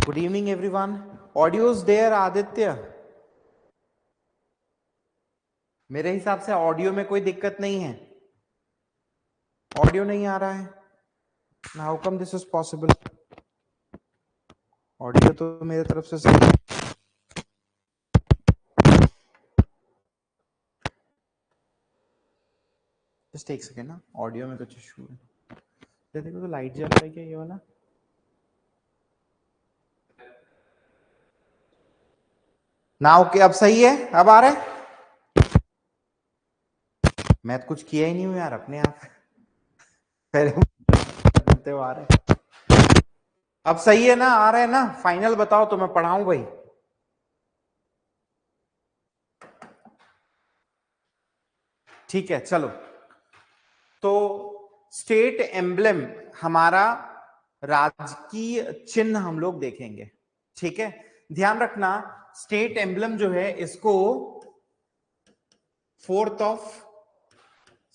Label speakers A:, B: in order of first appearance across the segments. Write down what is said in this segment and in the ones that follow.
A: Good evening everyone. Audio is there Aditya? मेरे हिसाब से ऑडियो में कोई दिक्कत नहीं है. ऑडियो नहीं आ रहा है. How come this is possible? Audio तो मेरे तरफ से सही है. जस्ट एक सेकेंड ना, ऑडियो में कुछ इशू है. देखो तो लाइट जल रहा है क्या ये वाला? ना ओके, अब सही है. अब आ रहा है. मैं तो कुछ किया ही नहीं हूं यार, अपने आप पहले आ रहा है. अब सही है ना? आ रहा है ना? फाइनल बताओ तो मैं पढ़ाऊं भाई. ठीक है चलो. तो स्टेट एम्ब्लेम हमारा राजकीय चिन्ह हम लोग देखेंगे. ठीक है, ध्यान रखना. स्टेट एम्ब्लेम जो है इसको 4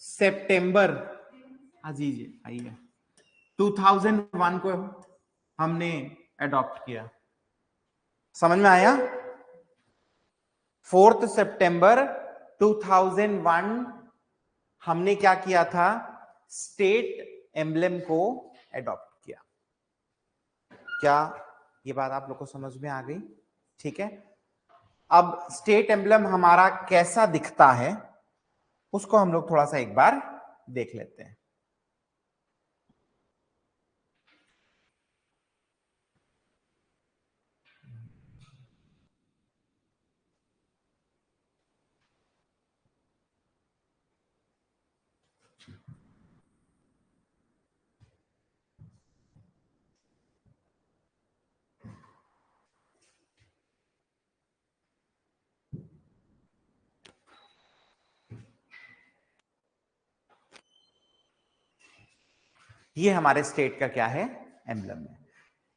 A: सितंबर जी आइए 2001 को हमने अडॉप्ट किया. समझ में आया? 4 सितंबर 2001 हमने क्या किया था? स्टेट एम्ब्लेम को अडॉप्ट किया. क्या ये बात आप लोग को समझ में आ गई? ठीक है. अब स्टेट एम्ब्लेम हमारा कैसा दिखता है उसको हम लोग थोड़ा सा एक बार देख लेते हैं. ये हमारे स्टेट का क्या है? एम्ब्लेम है.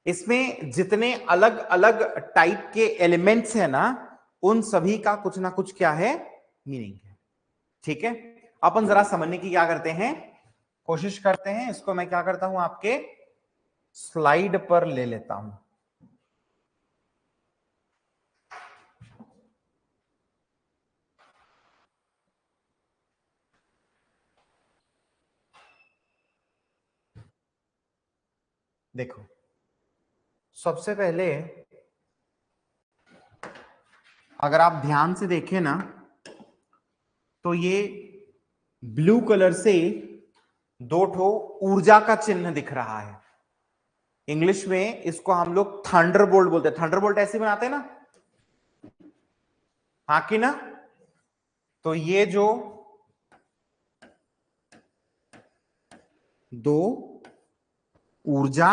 A: इसमें जितने अलग अलग टाइप के एलिमेंट्स हैं ना, उन सभी का कुछ ना कुछ क्या है? मीनिंग है. ठीक है, अपन जरा समझने की क्या करते हैं, कोशिश करते हैं. इसको मैं क्या करता हूं, आपके स्लाइड पर ले लेता हूं. देखो, सबसे पहले अगर आप ध्यान से देखें ना, तो ये ब्लू कलर से दो ठो ऊर्जा का चिन्ह दिख रहा है. इंग्लिश में इसको हम लोग थंडरबोल्ट बोलते हैं. थंडरबोल्ट ऐसे बनाते हैं ना, हाँ कि ना? तो ये जो दो ऊर्जा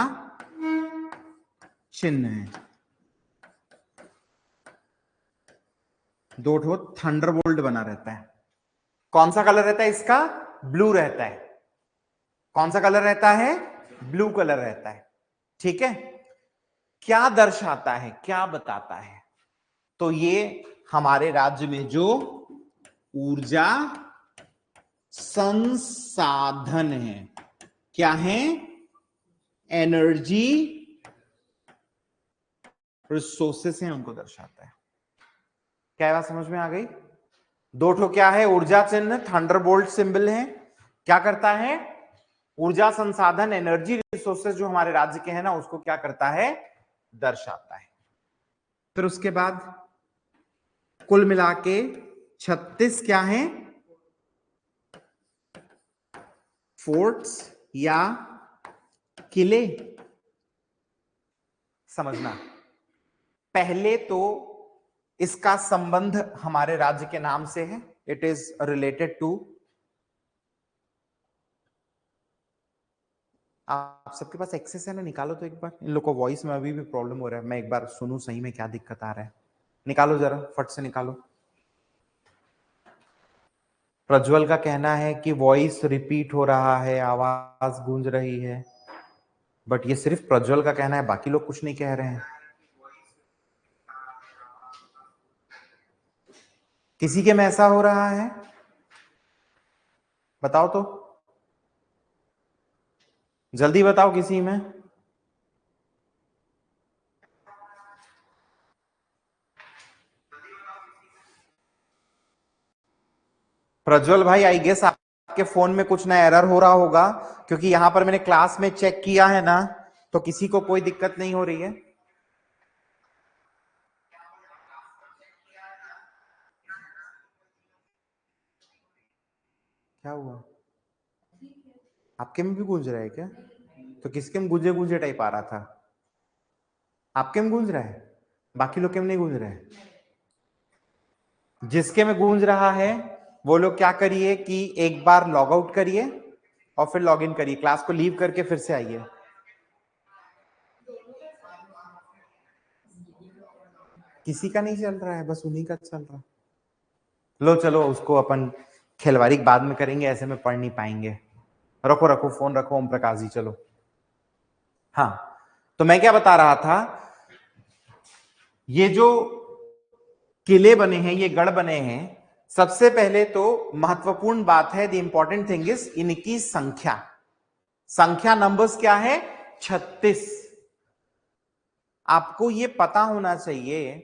A: चिन्ह है, दो ठो थंडरबोल्ट बना रहता है. कौन सा कलर रहता है इसका? ब्लू रहता है. कौन सा कलर रहता है? ब्लू कलर रहता है. ठीक है, क्या दर्शाता है, क्या बताता है? तो ये हमारे राज्य में जो ऊर्जा संसाधन है, क्या है? एनर्जी रिसोर्सेस हैं, उनको दर्शाता है. क्या बात समझ में आ गई? दो ठो क्या है? ऊर्जा चिन्ह, थंडरबोल्ट सिंबल है. क्या करता है? ऊर्जा संसाधन, एनर्जी रिसोर्सेज जो हमारे राज्य के हैं ना, उसको क्या करता है? दर्शाता है. फिर उसके बाद कुल मिला के 36 क्या है? फोर्ट्स या किले. समझना, पहले तो इसका संबंध हमारे राज्य के नाम से है. It is related to. आप सबके पास एक्सेस है ना? निकालो तो एक बार. इन लोग को वॉइस में अभी भी प्रॉब्लम हो रहा है. मैं एक बार सुनूं सही में क्या दिक्कत आ रहा है. निकालो जरा, फट से निकालो. प्रज्वल का कहना है कि वॉइस रिपीट हो रहा है, आवाज गूंज रही है. बट ये सिर्फ प्रज्वल का कहना है, बाकी लोग कुछ नहीं कह रहे हैं. किसी के में ऐसा हो रहा है? बताओ तो, जल्दी बताओ किसी में. प्रज्वल भाई, आई गेस आपके फोन में कुछ ना एरर हो रहा होगा, क्योंकि यहां पर मैंने क्लास में चेक किया है ना, तो किसी को कोई दिक्कत नहीं हो रही है। क्या हुआ, आपके में भी गूंज रहा है क्या? तो किसके में गूंजे गूंजे टाइप आ रहा था? आपके में गूंज रहा है, बाकी लोग के में नहीं गूंज रहा है। जिसके में गूंज रहा है वो लोग क्या करिए कि एक बार लॉग आउट करिए और फिर लॉग इन करिए, क्लास को लीव करके फिर से आइए। किसी का नहीं चल रहा है, बस उन्हीं का चल रहा है। लो चलो, उसको अपन खिलवाड़ी बाद में करेंगे, ऐसे में पढ़ नहीं पाएंगे। रखो रखो फोन रखो ओम प्रकाश जी, चलो। हाँ, तो मैं क्या बता रहा था, ये जो किले बने हैं, ये गढ़ बने हैं, सबसे पहले तो महत्वपूर्ण बात है, द इंपॉर्टेंट थिंग इज इनकी संख्या। संख्या नंबर्स क्या है? 36। आपको ये पता होना चाहिए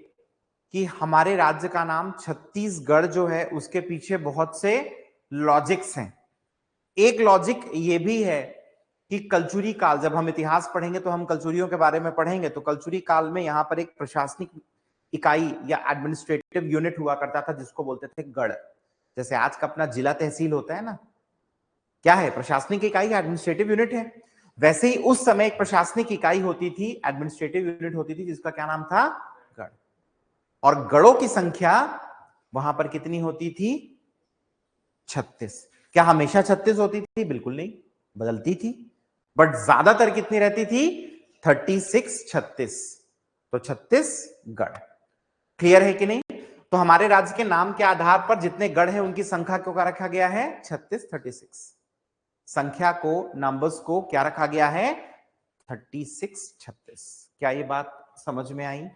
A: कि हमारे राज्य का नाम छत्तीसगढ़ जो है, उसके पीछे बहुत से लॉजिक्स हैं। एक लॉजिक ये भी है कि कलचुरी काल, जब हम इतिहास पढ़ेंगे तो हम कलचुरियों के बारे में पढ़ेंगे, तो कलचुरी काल में यहां पर एक प्रशासनिक इकाई या एडमिनिस्ट्रेटिव यूनिट हुआ करता था, जिसको बोलते थे गढ़। जैसे आज का अपना जिला तहसील होता है ना, क्या है? प्रशासनिक इकाई, एडमिनिस्ट्रेटिव यूनिट है। वैसे ही उस समय एक प्रशासनिक इकाई होती थी, एडमिनिस्ट्रेटिव यूनिट होती थी, जिसका क्या नाम था? गढ़। और गढ़ों की संख्या वहां पर कितनी होती थी? 36। क्या हमेशा 36 होती थी? बिल्कुल नहीं, बदलती थी, बट ज्यादातर कितनी रहती थी? 36, 36। तो 36 गढ़। क्लियर है कि नहीं? तो हमारे राज्य के नाम के आधार पर जितने गढ़ हैं उनकी संख्या को क्या रखा गया है? 36, 36। संख्या को, नंबर्स को क्या रखा गया है? 36, 36। क्या ये बात समझ में आई?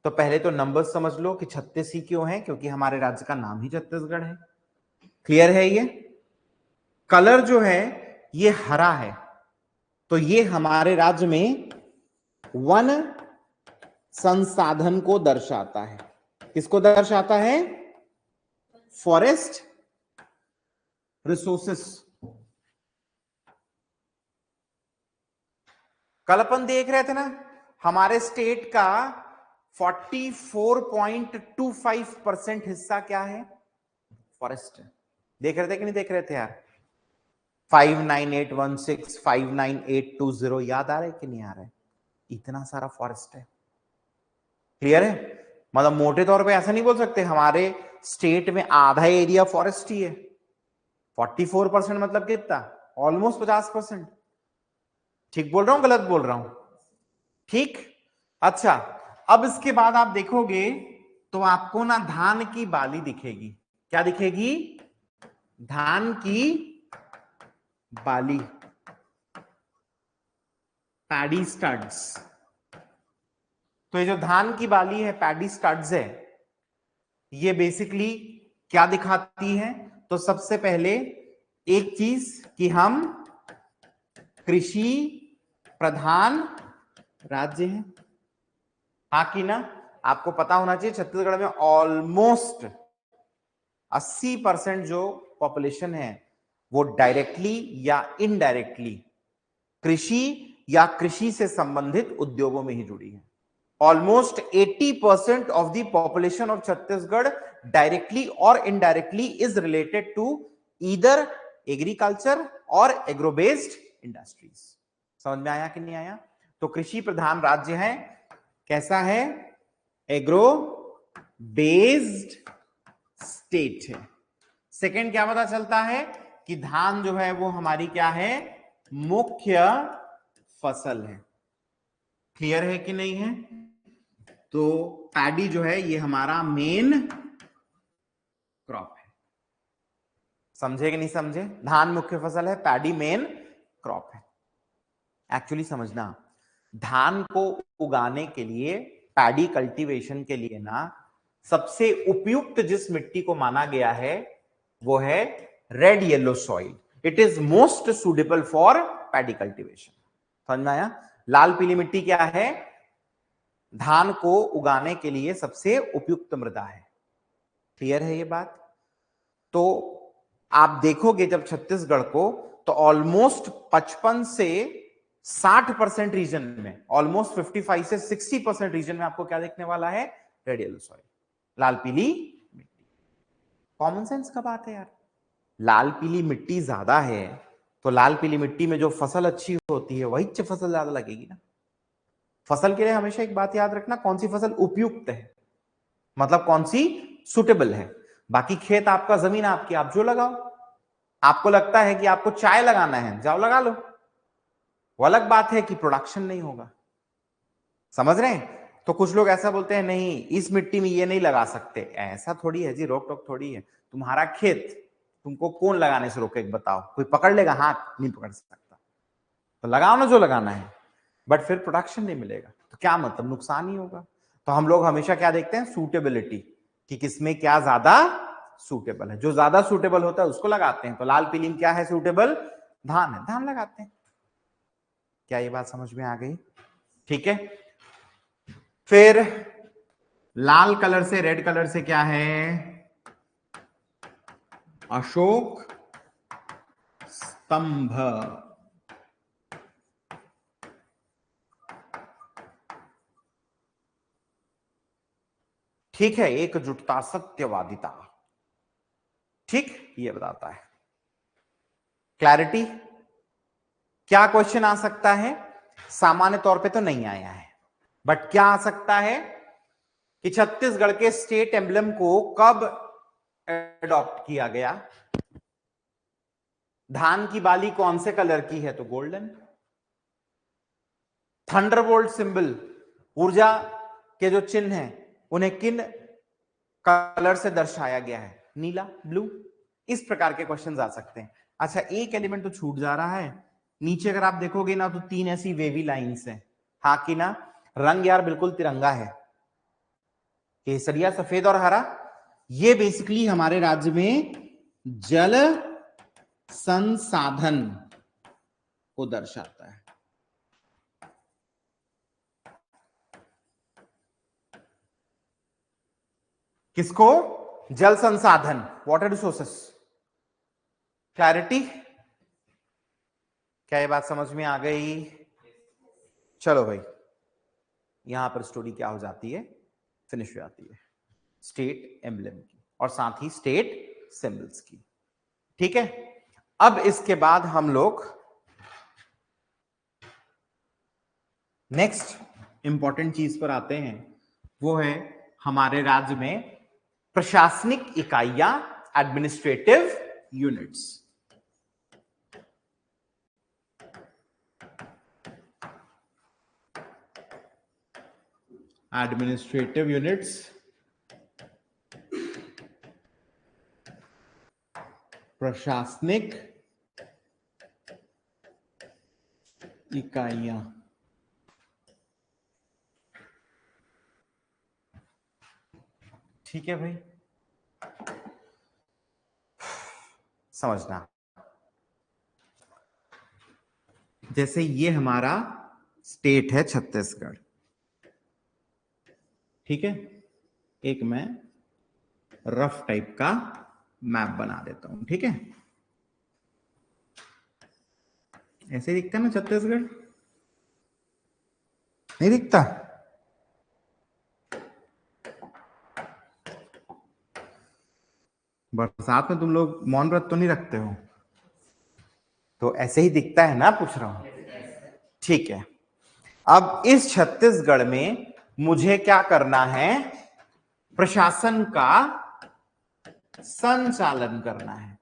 A: तो पहले तो नंबर्स समझ लो कि 36 ही क्यों है, क्योंकि हमारे राज्य का नाम ही छत्तीसगढ़ है। क्लियर है? ये कलर जो है ये हरा है, तो ये हमारे राज्य में वन संसाधन को दर्शाता है। किसको दर्शाता है? Forest resources. कल अपन देख रहे थे ना, हमारे स्टेट का 44.25% हिस्सा क्या है? फॉरेस्ट। देख रहे थे कि नहीं देख रहे थे यार? 59816, 59820 याद आ रहा है कि नहीं आ रहा है? इतना सारा फॉरेस्ट है। क्लियर है? मतलब मोटे तौर पे ऐसा नहीं बोल सकते हमारे स्टेट में आधा एरिया फॉरेस्ट ही है। 44% मतलब कितना? ऑलमोस्ट 50%। ठीक बोल रहा हूं, गलत बोल रहा हूं? ठीक। अच्छा, अब इसके बाद आप देखोगे तो आपको ना धान की बाली दिखेगी। क्या दिखेगी? धान की बाली, पैडी स्टड्स। तो ये जो धान की बाली है, पैडी स्टड्स है, ये बेसिकली क्या दिखाती है? तो सबसे पहले एक चीज कि हम कृषि प्रधान राज्य हैं, हाँ कि ना? आपको पता होना चाहिए छत्तीसगढ़ में ऑलमोस्ट 80% जो पॉपुलेशन है वो डायरेक्टली या इनडायरेक्टली कृषि या कृषि से संबंधित उद्योगों में ही जुड़ी है। Almost 80% of the population of Chhattisgarh directly और indirectly is related to either agriculture और एग्रो बेस्ड इंडस्ट्रीज। समझ में आया कि नहीं आया? तो कृषि प्रधान राज्य है। कैसा है? एग्रो बेस्ड स्टेट है। सेकेंड क्या पता चलता है? कि धान जो है वो हमारी क्या है? मुख्य फसल है। क्लियर है कि नहीं है? तो पैडी जो है ये हमारा मेन क्रॉप है। समझे कि नहीं समझे? धान मुख्य फसल है, पैडी मेन क्रॉप है। एक्चुअली समझना, धान को उगाने के लिए, पैडी कल्टीवेशन के लिए ना, सबसे उपयुक्त जिस मिट्टी को माना गया है वो है red yellow soil. It is most suitable for paddy cultivation. समझ में आया? लाल पीली मिट्टी क्या है? धान को उगाने के लिए सबसे उपयुक्त मृदा है। क्लियर है ये बात? तो आप देखोगे जब छत्तीसगढ़ को, तो ऑलमोस्ट 55 से 60% रीजन में, ऑलमोस्ट 55 से 60% रीजन में आपको क्या देखने वाला है? रेडियल सॉइल, लाल पीली मिट्टी। कॉमन सेंस का बात है यार, लाल पीली मिट्टी ज्यादा है तो लाल पीली मिट्टी में जो फसल अच्छी होती है वही फसल ज्यादा लगेगी ना। फसल के लिए हमेशा एक बात याद रखना, कौन सी फसल उपयुक्त है, मतलब कौन सी सुटेबल है। बाकी खेत आपका, जमीन आपकी, आप जो लगाओ। आपको लगता है कि आपको चाय लगाना है, जाओ लगा लो, वो अलग बात है कि प्रोडक्शन नहीं होगा। समझ रहे हैं? तो कुछ लोग ऐसा बोलते हैं नहीं इस मिट्टी में ये नहीं लगा सकते, ऐसा थोड़ी है जी, रोक टोक थोड़ी है। तुम्हारा खेत, तुमको कौन लगाने से रोके बताओ? कोई पकड़ लेगा? हाथ नहीं पकड़ सकता। तो लगाओ ना जो लगाना है, बट फिर प्रोडक्शन नहीं मिलेगा तो क्या मतलब, नुकसान ही होगा। तो हम लोग हमेशा क्या देखते हैं? सूटेबिलिटी, कि किसमें क्या ज्यादा सूटेबल है। जो ज्यादा सूटेबल होता है उसको लगाते हैं। तो लाल पीली में क्या है सूटेबल? धान है, धान लगाते हैं। क्या ये बात समझ में आ गई? ठीक है। फिर लाल कलर से, रेड कलर से क्या है? अशोक स्तंभ। ठीक है, एकजुटता, सत्यवादिता, ठीक, ये बताता है। क्लैरिटी? क्या क्वेश्चन आ सकता है? सामान्य तौर पे तो नहीं आया है, बट क्या आ सकता है कि छत्तीसगढ़ के स्टेट एम्बलम को कब एडॉप्ट किया गया? धान की बाली कौन से कलर की है? तो गोल्डन। थंडरबोल्ट सिंबल, ऊर्जा के जो चिन्ह हैं उन्हें किन कलर से दर्शाया गया है? नीला, ब्लू। इस प्रकार के क्वेश्चन आ सकते हैं। अच्छा, एक एलिमेंट तो छूट जा रहा है। नीचे अगर आप देखोगे ना तो 3 ऐसी वेवी लाइंस हैं। हाँ कि ना? रंग यार बिल्कुल तिरंगा है, केसरिया, सफेद और हरा। ये बेसिकली हमारे राज्य में जल संसाधन को दर्शाता है। किसको? जल संसाधन, वाटर रिसोर्सेस। क्लैरिटी? क्या ये बात समझ में आ गई? चलो भाई, यहां पर स्टोरी क्या हो जाती है? फिनिश हो जाती है स्टेट एम्बलम की और साथ ही स्टेट सिंबल्स की। ठीक है, अब इसके बाद हम लोग नेक्स्ट इंपॉर्टेंट चीज पर आते हैं। वो है हमारे राज्य में प्रशासनिक इकाइयां, एडमिनिस्ट्रेटिव यूनिट्स। एडमिनिस्ट्रेटिव यूनिट्स, प्रशासनिक इकाइयां। ठीक है भाई, समझना। जैसे ये हमारा स्टेट है छत्तीसगढ़, ठीक है। एक मैं रफ टाइप का मैप बना देता हूं, ठीक है। ऐसे दिखता है ना छत्तीसगढ़? नहीं दिखता? बरसात में तुम लोग मौन व्रत तो नहीं रखते हो? तो ऐसे ही दिखता है ना, पूछ रहा हूं। ठीक है, अब इस छत्तीसगढ़ में मुझे क्या करना है? प्रशासन का संचालन करना है।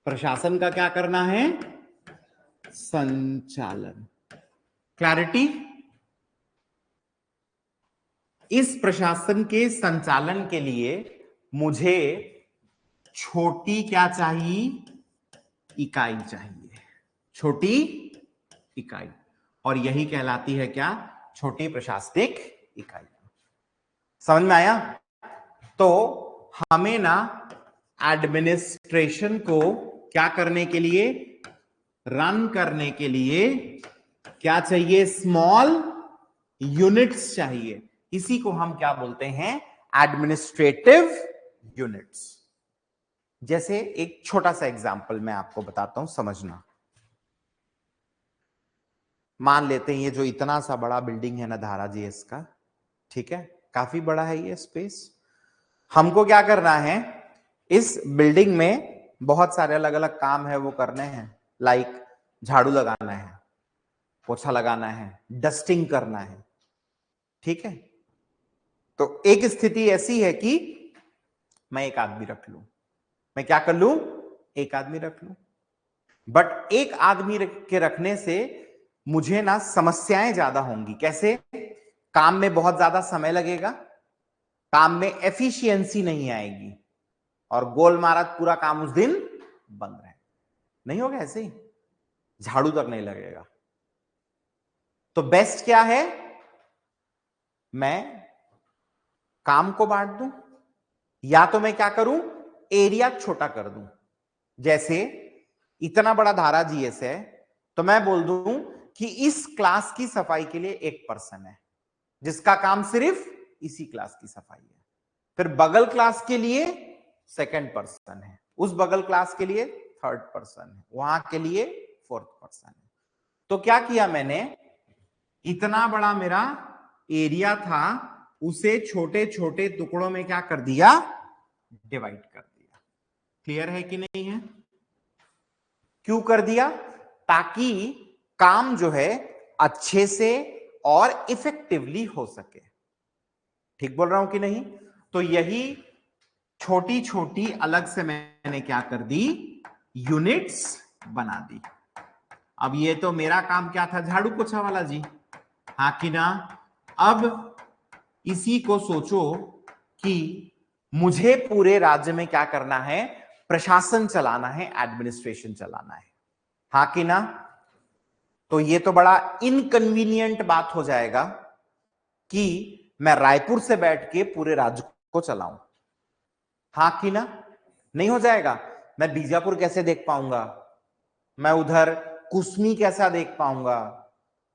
A: प्रशासन का क्या करना है? संचालन। क्लैरिटी? इस प्रशासन के संचालन के लिए मुझे छोटी क्या चाहिए? इकाई चाहिए, छोटी इकाई। और यही कहलाती है क्या? छोटी प्रशासनिक इकाई। समझ में आया? तो हमें ना एडमिनिस्ट्रेशन को क्या करने के लिए, रन करने के लिए क्या चाहिए? स्मॉल यूनिट्स चाहिए। इसी को हम क्या बोलते हैं? Administrative units. जैसे एक छोटा सा एग्जाम्पल मैं आपको बताता हूं, समझना। मान लेते हैं ये जो इतना सा बड़ा बिल्डिंग है ना धारा जीएस का, ठीक है, काफी बड़ा है ये स्पेस। हमको क्या करना है, इस बिल्डिंग में बहुत सारे अलग अलग काम है वो करने हैं, लाइक झाड़ू लगाना है, पोछा लगाना है, डस्टिंग करना है, ठीक है। तो एक स्थिति ऐसी है कि मैं एक आदमी रख लूं, मैं क्या कर लूं, एक आदमी रख लूं। बट एक आदमी के रखने से मुझे ना समस्याएं ज्यादा होंगी। कैसे? काम में बहुत ज्यादा समय लगेगा, काम में एफिशिएंसी नहीं आएगी, और गोल महाराज पूरा काम उस दिन बंद रहे, नहीं होगा ऐसे ही, झाड़ू तक नहीं लगेगा। तो बेस्ट क्या है, मैं काम को बांट दूं, या तो मैं क्या करूं, एरिया छोटा कर दूं। जैसे इतना बड़ा धारा जीएस है, तो मैं बोल दूं कि इस क्लास की सफाई के लिए एक पर्सन है जिसका काम सिर्फ इसी क्लास की सफाई है, फिर बगल क्लास के लिए सेकंड पर्सन है, उस बगल क्लास के लिए थर्ड पर्सन है, वहां के लिए फोर्थ पर्सन है। तो क्या किया मैंने, इतना बड़ा मेरा एरिया था, उसे छोटे छोटे टुकड़ों में क्या कर दिया, डिवाइड कर दिया। क्लियर है कि नहीं है? क्यों कर दिया? ताकि काम जो है अच्छे से और इफेक्टिवली हो सके। ठीक बोल रहा हूं कि नहीं? तो यही छोटी छोटी अलग से मैंने क्या कर दी, यूनिट्स बना दी। अब ये तो मेरा काम क्या था, झाड़ू पोछा वाला जी, हाँ कि ना। अब इसी को सोचो कि मुझे पूरे राज्य में क्या करना है, प्रशासन चलाना है, एडमिनिस्ट्रेशन चलाना है, हाँ कि ना। तो ये तो बड़ा इनकन्वीनियंट बात हो जाएगा कि मैं रायपुर से बैठ के पूरे राज्य को चलाऊं, हाँ कि ना। नहीं हो जाएगा। मैं बीजापुर कैसे देख पाऊंगा, मैं उधर कुसमी कैसा देख पाऊंगा,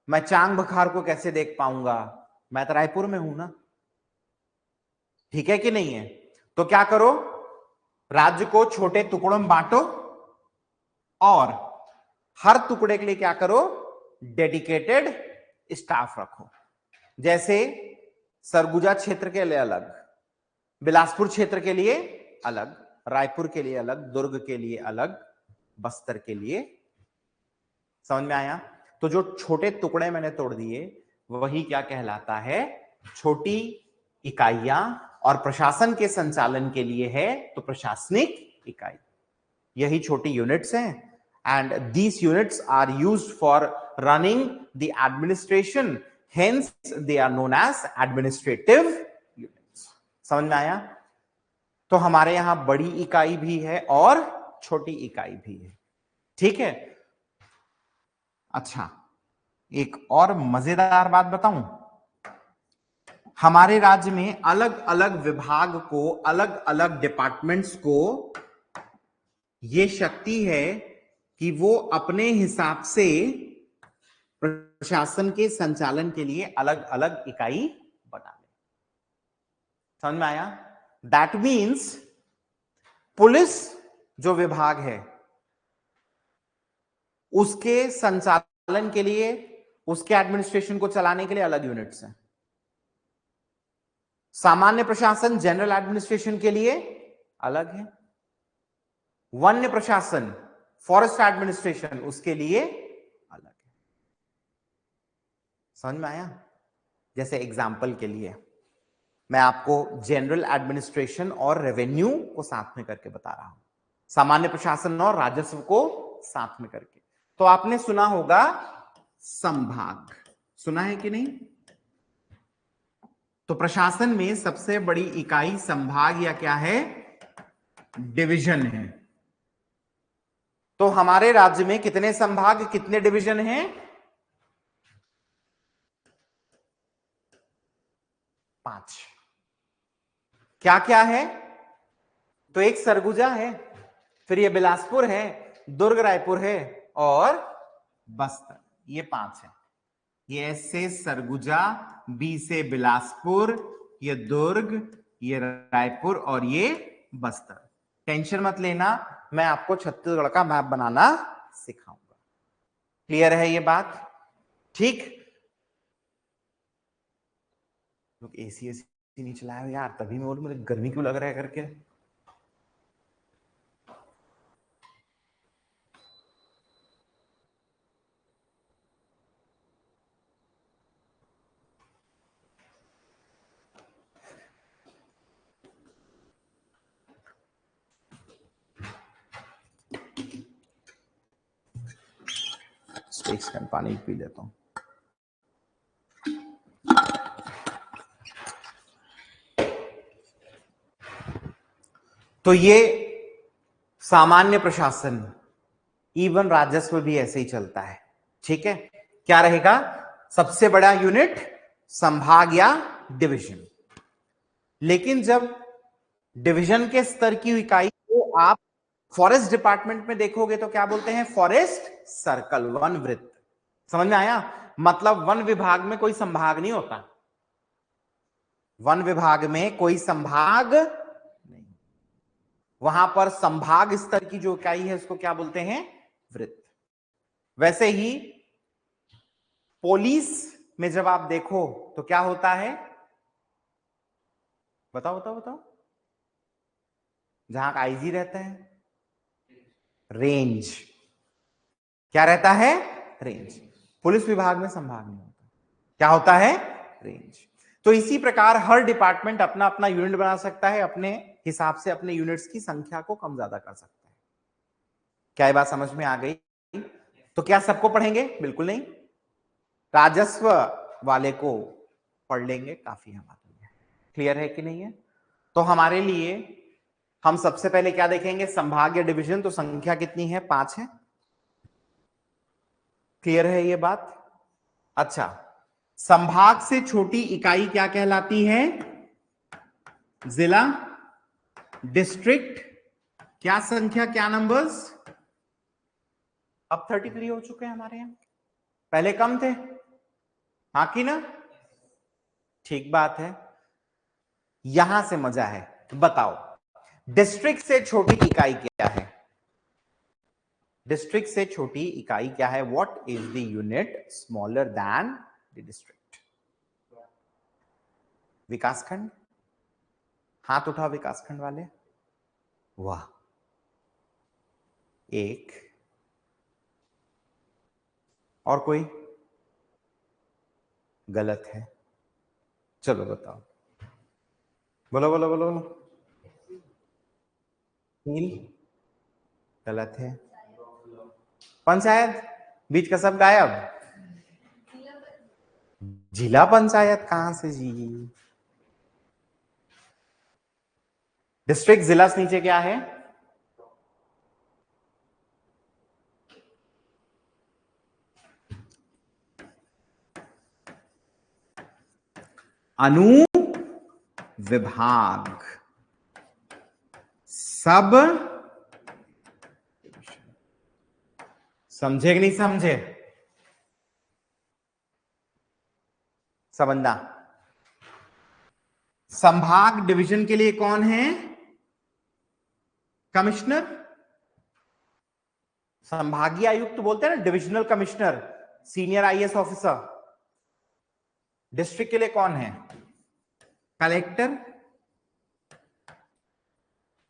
A: मैं चांग बखार को कैसे देख पाऊंगा, मैं तो रायपुर में हूं ना। ठीक है कि नहीं है? तो क्या करो, राज्य को छोटे टुकड़ों में बांटो, और हर टुकड़े के लिए क्या करो, डेडिकेटेड स्टाफ रखो। जैसे सरगुजा क्षेत्र के लिए अलग, बिलासपुर क्षेत्र के लिए अलग, रायपुर के लिए अलग, दुर्ग के लिए अलग, बस्तर के लिए। समझ में आया? तो जो छोटे टुकड़े मैंने तोड़ दिए वही क्या कहलाता है, छोटी इकाइयां, और प्रशासन के संचालन के लिए है तो प्रशासनिक इकाई, यही छोटी यूनिट्स हैं। And these units are used for running the administration, hence they are known as administrative units. समझ में आया? तो हमारे यहां बड़ी इकाई भी है और छोटी इकाई भी है, ठीक है। अच्छा, एक और मजेदार बात बताऊं, हमारे राज्य में अलग अलग विभाग को, अलग अलग डिपार्टमेंट्स को यह शक्ति है कि वो अपने हिसाब से प्रशासन के संचालन के लिए अलग अलग इकाई बना ले। समझ में आया? दैट मीन्स पुलिस जो विभाग है उसके संचालन के लिए, उसके एडमिनिस्ट्रेशन को चलाने के लिए अलग यूनिट्स हैं। सामान्य प्रशासन, जनरल एडमिनिस्ट्रेशन के लिए अलग है। वन्य प्रशासन, फॉरेस्ट एडमिनिस्ट्रेशन, उसके लिए अलग है। समझ में आया? जैसे एग्जाम्पल के लिए मैं आपको जनरल एडमिनिस्ट्रेशन और रेवेन्यू को साथ में करके बता रहा हूं, सामान्य प्रशासन और राजस्व को साथ में करके। तो आपने सुना होगा संभाग, सुना है कि नहीं? तो प्रशासन में सबसे बड़ी इकाई संभाग या क्या है, डिवीजन है। तो हमारे राज्य में कितने संभाग, कितने डिवीजन हैं? 5। क्या क्या है? तो एक सरगुजा है, फिर ये बिलासपुर है, दुर्ग रायपुर है, और बस्तर, ये 5 है। ये एस से सरगुजा, बी से बिलासपुर, ये दुर्ग, ये रायपुर और ये बस्तर। टेंशन मत लेना, मैं आपको छत्तीसगढ़ का मैप बनाना सिखाऊंगा। क्लियर है ये बात? ठीक। लोग एसी नहीं चलाया यार, तभी मैं बोलूं मुझे गर्मी क्यों लग रहा है करके। पानी पी लेता हूं। तो ये सामान्य प्रशासन, इवन राजस्व भी ऐसे ही चलता है। ठीक है, क्या रहेगा? सबसे बड़ा यूनिट संभाग या डिवीजन। लेकिन जब डिवीजन के स्तर की इकाई को आप फॉरेस्ट डिपार्टमेंट में देखोगे तो क्या बोलते हैं? फॉरेस्ट सर्कल, वन वृत्त। समझ में आया? मतलब वन विभाग में कोई संभाग नहीं होता, वन विभाग में कोई संभाग नहीं, वहां पर संभाग स्तर की जो इकाई है उसको क्या बोलते हैं? वृत्त। वैसे ही पुलिस में जब आप देखो तो क्या होता है? बताओ बताओ बताओ। जहां आईजी रहता है, रेंज। क्या रहता है? रेंज। पुलिस विभाग में संभाग नहीं होता, क्या होता है? रेंज। तो इसी प्रकार हर डिपार्टमेंट अपना अपना यूनिट बना सकता है, अपने हिसाब से अपने यूनिट्स की संख्या को कम ज्यादा कर सकता है। क्या ये बात समझ में आ गई? तो क्या सबको पढ़ेंगे? बिल्कुल नहीं, राजस्व वाले को पढ़ लेंगे, काफी हमारे लिए। क्लियर है कि नहीं है? तो हमारे लिए हम सबसे पहले क्या देखेंगे? संभाग या डिवीजन। तो संख्या कितनी है? 5 है। क्लियर है ये बात? अच्छा, संभाग से छोटी इकाई क्या कहलाती है? जिला, डिस्ट्रिक्ट। क्या संख्या, क्या नंबर्स? अब 33 हो चुके हैं हमारे यहां, पहले कम थे, हाँ कि ना? ठीक बात है, यहां से मजा है। बताओ, डिस्ट्रिक्ट से छोटी इकाई क्या है? डिस्ट्रिक्ट से छोटी इकाई क्या है? What is the unit smaller than the district? विकासखंड। हाथ उठाओ विकासखंड वाले। वाह, एक और कोई? गलत है। चलो बताओ, बोलो बोलो बोलो बोलो। नील, गलत है। पंचायत, बीच का सब गायब। जिला पंचायत कहां से जी? डिस्ट्रिक्ट, जिला से नीचे क्या है? अनुविभाग, सब। समझे कि नहीं समझे? सबंदा। संभाग डिवीजन के लिए कौन है? कमिश्नर। संभागीय आयुक्त बोलते हैं ना, divisional commissioner, senior IAS officer. District के लिए कौन है? कलेक्टर।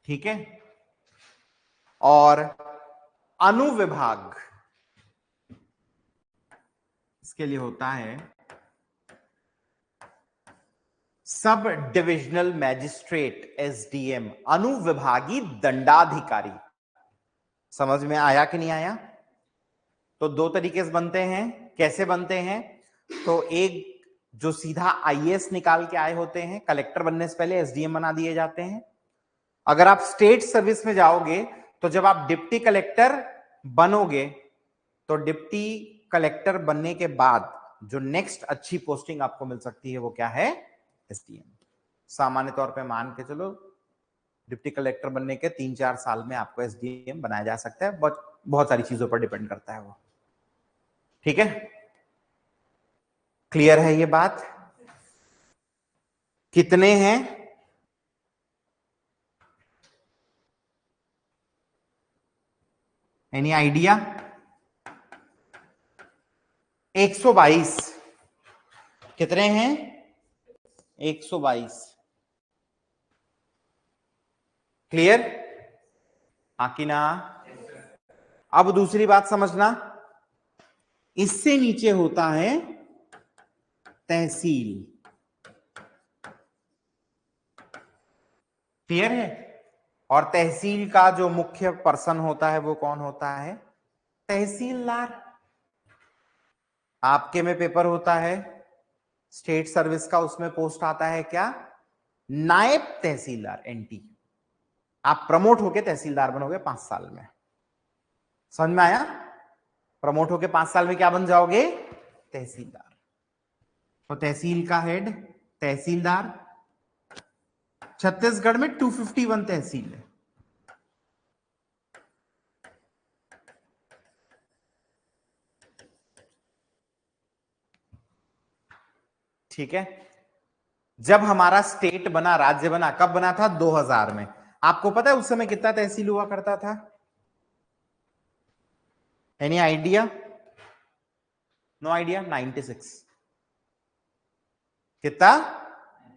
A: ठीक है, और अनुविभाग इसके लिए होता है सब डिविजनल मैजिस्ट्रेट, एसडीएम, अनुविभागीय दंडाधिकारी। समझ में आया कि नहीं आया? तो दो तरीके से बनते हैं। कैसे बनते हैं? तो एक जो सीधा आईएएस निकाल के आए होते हैं, कलेक्टर बनने से पहले एसडीएम बना दिए जाते हैं। अगर आप स्टेट सर्विस में जाओगे तो जब आप डिप्टी कलेक्टर बनोगे तो डिप्टी कलेक्टर बनने के बाद जो नेक्स्ट अच्छी पोस्टिंग आपको मिल सकती है वो क्या है? एसडीएम। सामान्य तौर पे मान के चलो डिप्टी कलेक्टर बनने के 3-4 साल में आपको एसडीएम बनाया जा सकता है, बहुत सारी चीजों पर डिपेंड करता है वो। ठीक है, क्लियर है ये बात? कितने हैं? Any idea? 122 कितने हैं? 122। क्लियर? आकी ना? अब दूसरी बात समझना, इससे नीचे होता है तहसील। क्लियर है? और तहसील का जो मुख्य पर्सन होता है वो कौन होता है? तहसीलदार। आपके में पेपर होता है स्टेट सर्विस का, उसमें पोस्ट आता है क्या? नायब तहसीलदार, एनटी। आप प्रमोट होके तहसीलदार बनोगे 5 साल में। समझ में आया? प्रमोट होके 5 साल में क्या बन जाओगे? तहसीलदार। तो तहसील का हेड तहसीलदार। छत्तीसगढ़ में 251 तहसील है। ठीक है? जब हमारा स्टेट बना, राज्य बना, कब बना था? 2000 में। आपको पता है उस समय कितना तहसील हुआ करता था? Any idea? No idea? 96। कितना?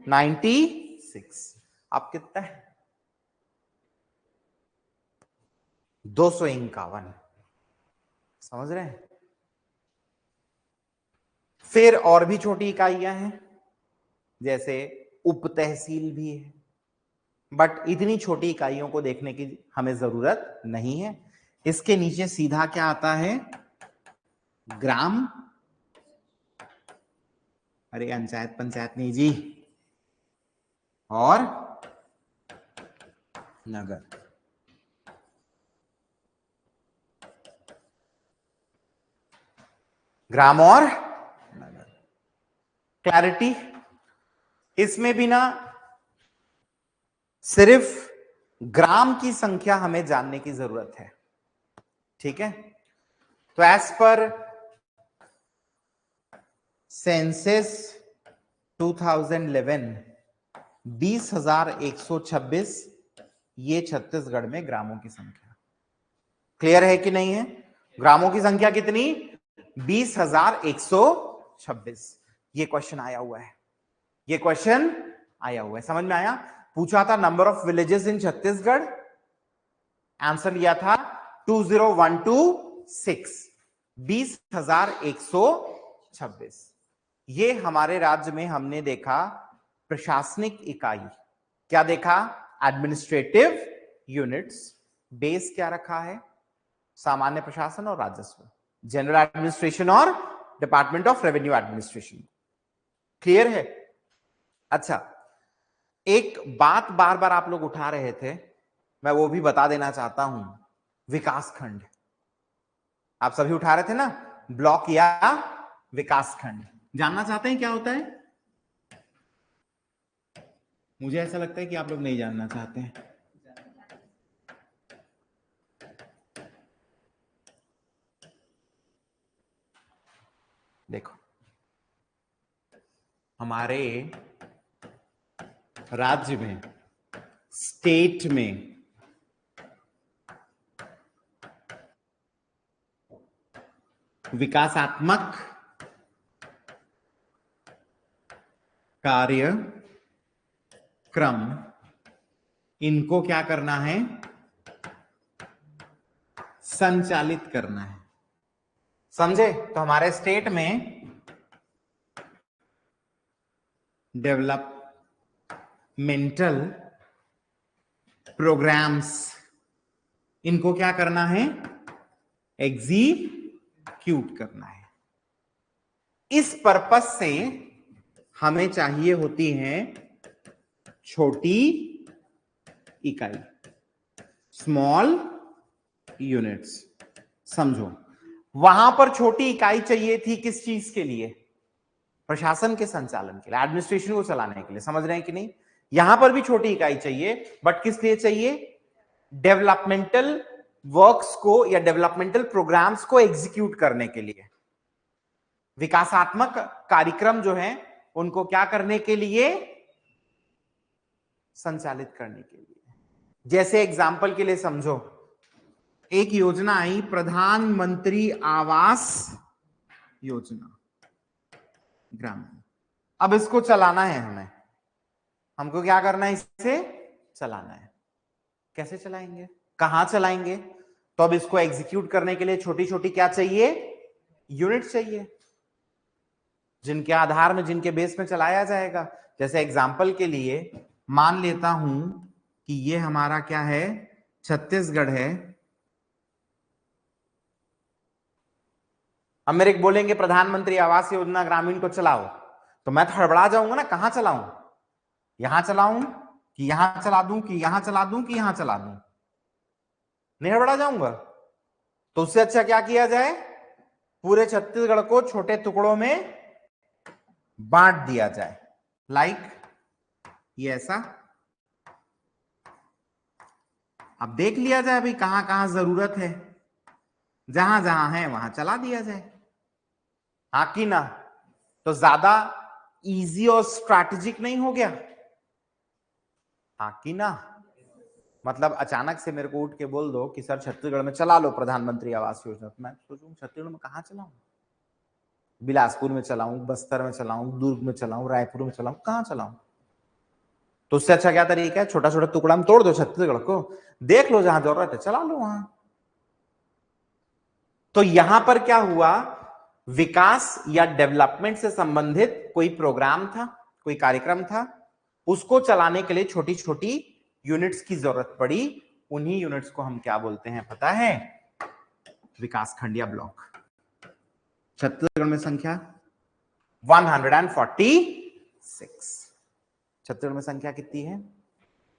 A: 96। अब कितना है? 251। समझ रहे हैं? फिर और भी छोटी इकाइयां हैं, जैसे उप तहसील भी है, बट इतनी छोटी इकाइयों को देखने की हमें जरूरत नहीं है। इसके नीचे सीधा क्या आता है? ग्राम। अरे पंचायत, पंचायत नहीं जी, और नगर। ग्राम और नगर। क्लैरिटी? इसमें भी ना सिर्फ ग्राम की संख्या हमें जानने की जरूरत है। ठीक है? तो एज पर सेंसस 2011 20,126 ये छत्तीसगढ़ में ग्रामों की संख्या। क्लियर है कि नहीं है? ग्रामों की संख्या कितनी? 20,126। ये क्वेश्चन आया हुआ है, ये क्वेश्चन आया हुआ है। समझ में आया? पूछा था number of villages in Chhattisgarh, answer लिया था 20126, 20,126। ये हमारे राज्य में हमने देखा प्रशासनिक इकाई। क्या देखा? Administrative units. बेस क्या रखा है? सामान्य प्रशासन और राजस्व, जनरल एडमिनिस्ट्रेशन और department of revenue administration. Clear है? अच्छा, एक बात बार बार आप लोग उठा रहे थे, मैं वो भी बता देना चाहता हूं। विकास खंड आप सभी उठा रहे थे ना, ब्लॉक या विकास खंड। जानना चाहते हैं क्या होता है? मुझे ऐसा लगता है कि आप लोग नहीं जानना चाहते हैं। देखो, हमारे राज्य में, स्टेट में विकासात्मक कार्यक्रम, इनको क्या करना है? संचालित करना है। समझे? तो हमारे स्टेट में डेवलपमेंटल प्रोग्राम्स, इनको क्या करना है? एग्जीक्यूट करना है। इस पर्पस से हमें चाहिए होती हैं छोटी इकाई, स्मॉल यूनिट्स। समझो, वहां पर छोटी इकाई चाहिए थी किस चीज के लिए? प्रशासन के संचालन के लिए, एडमिनिस्ट्रेशन को चलाने के लिए। समझ रहे हैं कि नहीं? यहां पर भी छोटी इकाई चाहिए, बट किस लिए चाहिए? डेवलपमेंटल वर्क्स को या डेवलपमेंटल प्रोग्राम्स को एग्जीक्यूट करने के लिए, विकासात्मक कार्यक्रम जो हैं उनको क्या करने के लिए? संचालित करने के लिए। जैसे एग्जाम्पल के लिए समझो, एक योजना आई प्रधानमंत्री आवास योजना ग्रामीण। अब इसको चलाना है हमें, हमको क्या करना है, इसे चलाना है। कैसे चलाएंगे, कहां चलाएंगे? तो अब इसको एग्जीक्यूट करने के लिए छोटी छोटी क्या चाहिए, यूनिट चाहिए, जिनके आधार में, जिनके बेस में चलाया जाएगा। जैसे एग्जांपल के लिए मान लेता हूं कि ये हमारा क्या है, छत्तीसगढ़ है। अब मेरे को बोलेंगे प्रधानमंत्री आवास योजना ग्रामीण को चलाओ, तो मैं तो हड़बड़ा जाऊंगा ना, कहां चलाऊं, यहां चलाऊं कि यहां चला दूं, कि यहां चला दूं, कि यहां चला दूं, नहीं हड़बड़ा जाऊंगा। तो उससे अच्छा क्या किया जाए, पूरे छत्तीसगढ़ को छोटे टुकड़ों में बांट दिया जाए। लाइक ये ऐसा, अब देख लिया जाए भाई कहां कहां जरूरत है, जहां जहां है वहां चला दिया जाए, हाँ कि ना। तो ज्यादा इजी और स्ट्रैटेजिक नहीं हो गया, हाँ कि ना। मतलब अचानक से मेरे को उठ के बोल दो कि सर छत्तीसगढ़ में चला लो प्रधानमंत्री आवास योजना, तो मैं सोचूं छत्तीसगढ़ में कहां चलाऊं, बिलासपुर में चलाऊं, बस्तर में चलाऊं, दुर्ग में चलाऊं, रायपुर में चलाऊं, कहां चलाऊं। तो उससे अच्छा क्या तरीका है, छोटा छोटा टुकड़ा में तोड़ दो छत्तीसगढ़ को, देख लो जहां जरूरत है चला लो वहां। तो यहां पर क्या हुआ, विकास या डेवलपमेंट से संबंधित कोई प्रोग्राम था, कोई कार्यक्रम था, उसको चलाने के लिए छोटी छोटी यूनिट्स की जरूरत पड़ी। उन्हीं यूनिट्स को हम क्या बोलते हैं पता है, विकासखंड या ब्लॉक। छत्तीसगढ़ में संख्या 146, छत्तीसगढ़ में संख्या कितनी है,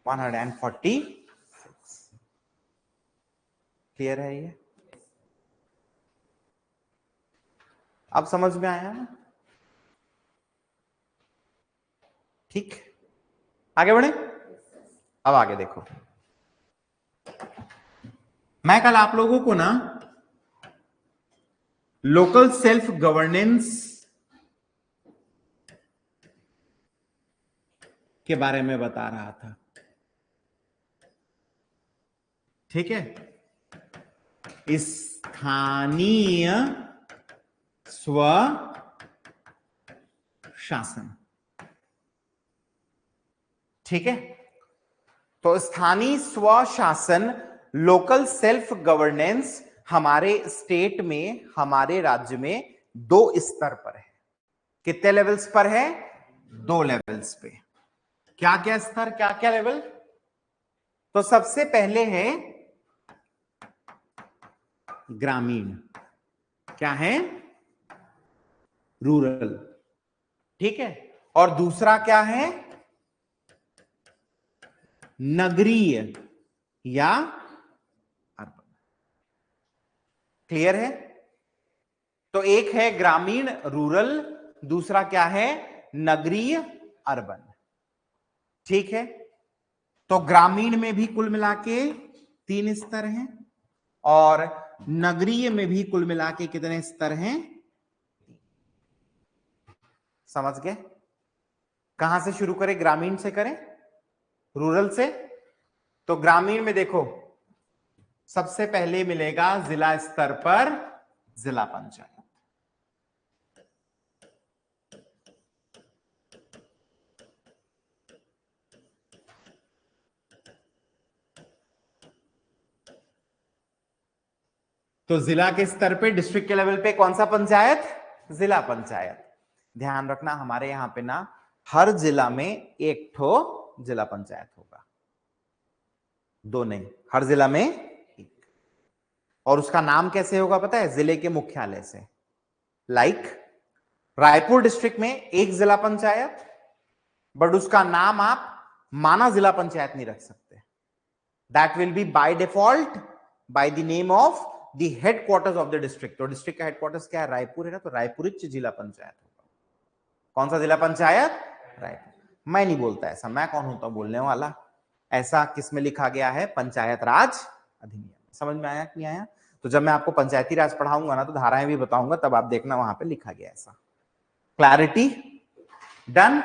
A: 146। क्लियर है ये, अब समझ में आया ना? ठीक, आगे बढ़े। अब आगे देखो, मैं कल आप लोगों को ना लोकल सेल्फ गवर्नेंस के बारे में बता रहा था, ठीक है, स्थानीय स्व शासन, ठीक है। तो स्थानीय स्वशासन, लोकल सेल्फ गवर्नेंस हमारे स्टेट में, हमारे राज्य में 2 स्तर पर है। कितने लेवल्स पर है, 2 लेवल्स पे। क्या क्या स्तर, क्या क्या लेवल? तो सबसे पहले है ग्रामीण, क्या है, रूरल, ठीक है। और दूसरा क्या है, नगरीय या अर्बन। क्लियर है? तो एक है ग्रामीण रूरल, दूसरा क्या है, नगरीय अर्बन, ठीक है। तो ग्रामीण में भी कुल मिला के 3 स्तर हैं, और नगरीय में भी कुल मिला के कितने स्तर हैं, समझ गए? कहां से शुरू करें, ग्रामीण से करें, रूरल से? तो ग्रामीण में देखो, सबसे पहले मिलेगा जिला स्तर पर जिला पंचायत, तो जिला के स्तर पे, डिस्ट्रिक्ट के लेवल पे कौन सा पंचायत, जिला पंचायत। ध्यान रखना हमारे यहां पे ना हर जिला में एक ठो जिला पंचायत होगा, 2 नहीं, हर जिला में एक। और उसका नाम कैसे होगा पता है, जिले के मुख्यालय से। लाइक रायपुर डिस्ट्रिक्ट में एक जिला पंचायत, बट उसका नाम आप माना जिला पंचायत नहीं रख सकते, that will be by default by the name of the headquarters of the district. तो डिस्ट्रिक्ट का हेडक्वार्टर्स क्या है, रायपुर है ना, तो रायपुरिच जिला पंचायत होगा। कौन सा जिला पंचायत, रायपुर। मैं नहीं बोलता ऐसा, मैं कौन होता हूं बोलने वाला, ऐसा किसमें लिखा गया है, पंचायत राज अधिनियम। समझ में आया कि नहीं आया? तो जब मैं आपको पंचायती राज पढ़ाऊंगा ना, तो धाराएं भी बताऊंगा, तब आप देखना वहां पे लिखा गया ऐसा। Clarity, done.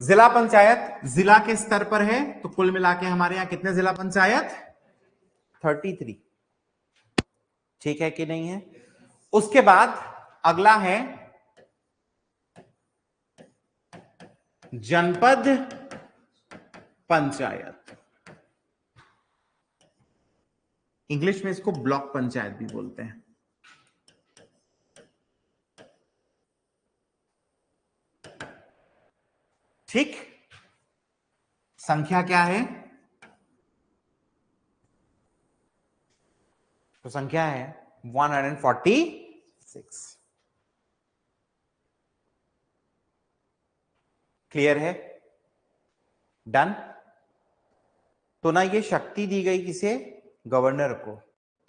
A: जिला पंचायत जिला के स्तर पर है, तो कुल मिला के हमारे यहां कितने जिला पंचायत, 33। ठीक है कि नहीं है? उसके बाद अगला है जनपद पंचायत। इंग्लिश में इसको ब्लॉक पंचायत भी बोलते हैं। ठीक, संख्या क्या है? तो संख्या है 146। क्लियर है? डन। तो ना ये शक्ति दी गई किसे? गवर्नर को।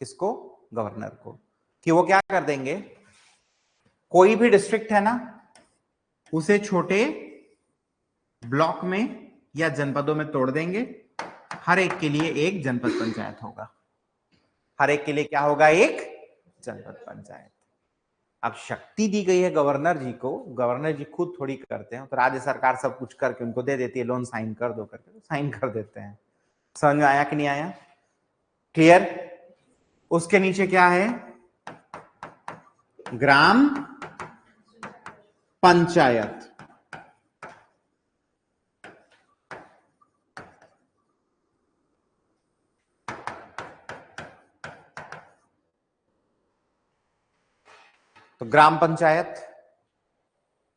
A: किसको? गवर्नर को, कि वो क्या कर देंगे, कोई भी डिस्ट्रिक्ट है ना उसे छोटे ब्लॉक में या जनपदों में तोड़ देंगे। हर एक के लिए एक जनपद पंचायत होगा। हर एक के लिए क्या होगा? एक जनपद पंचायत। अब शक्ति दी गई है गवर्नर जी को, गवर्नर जी खुद थोड़ी करते हैं, तो राज्य सरकार सब कुछ करके उनको दे देती है, लोन साइन कर दो करके, तो साइन कर देते हैं। समझ में आया कि नहीं आया? क्लियर? उसके नीचे क्या है? ग्राम पंचायत। तो ग्राम पंचायत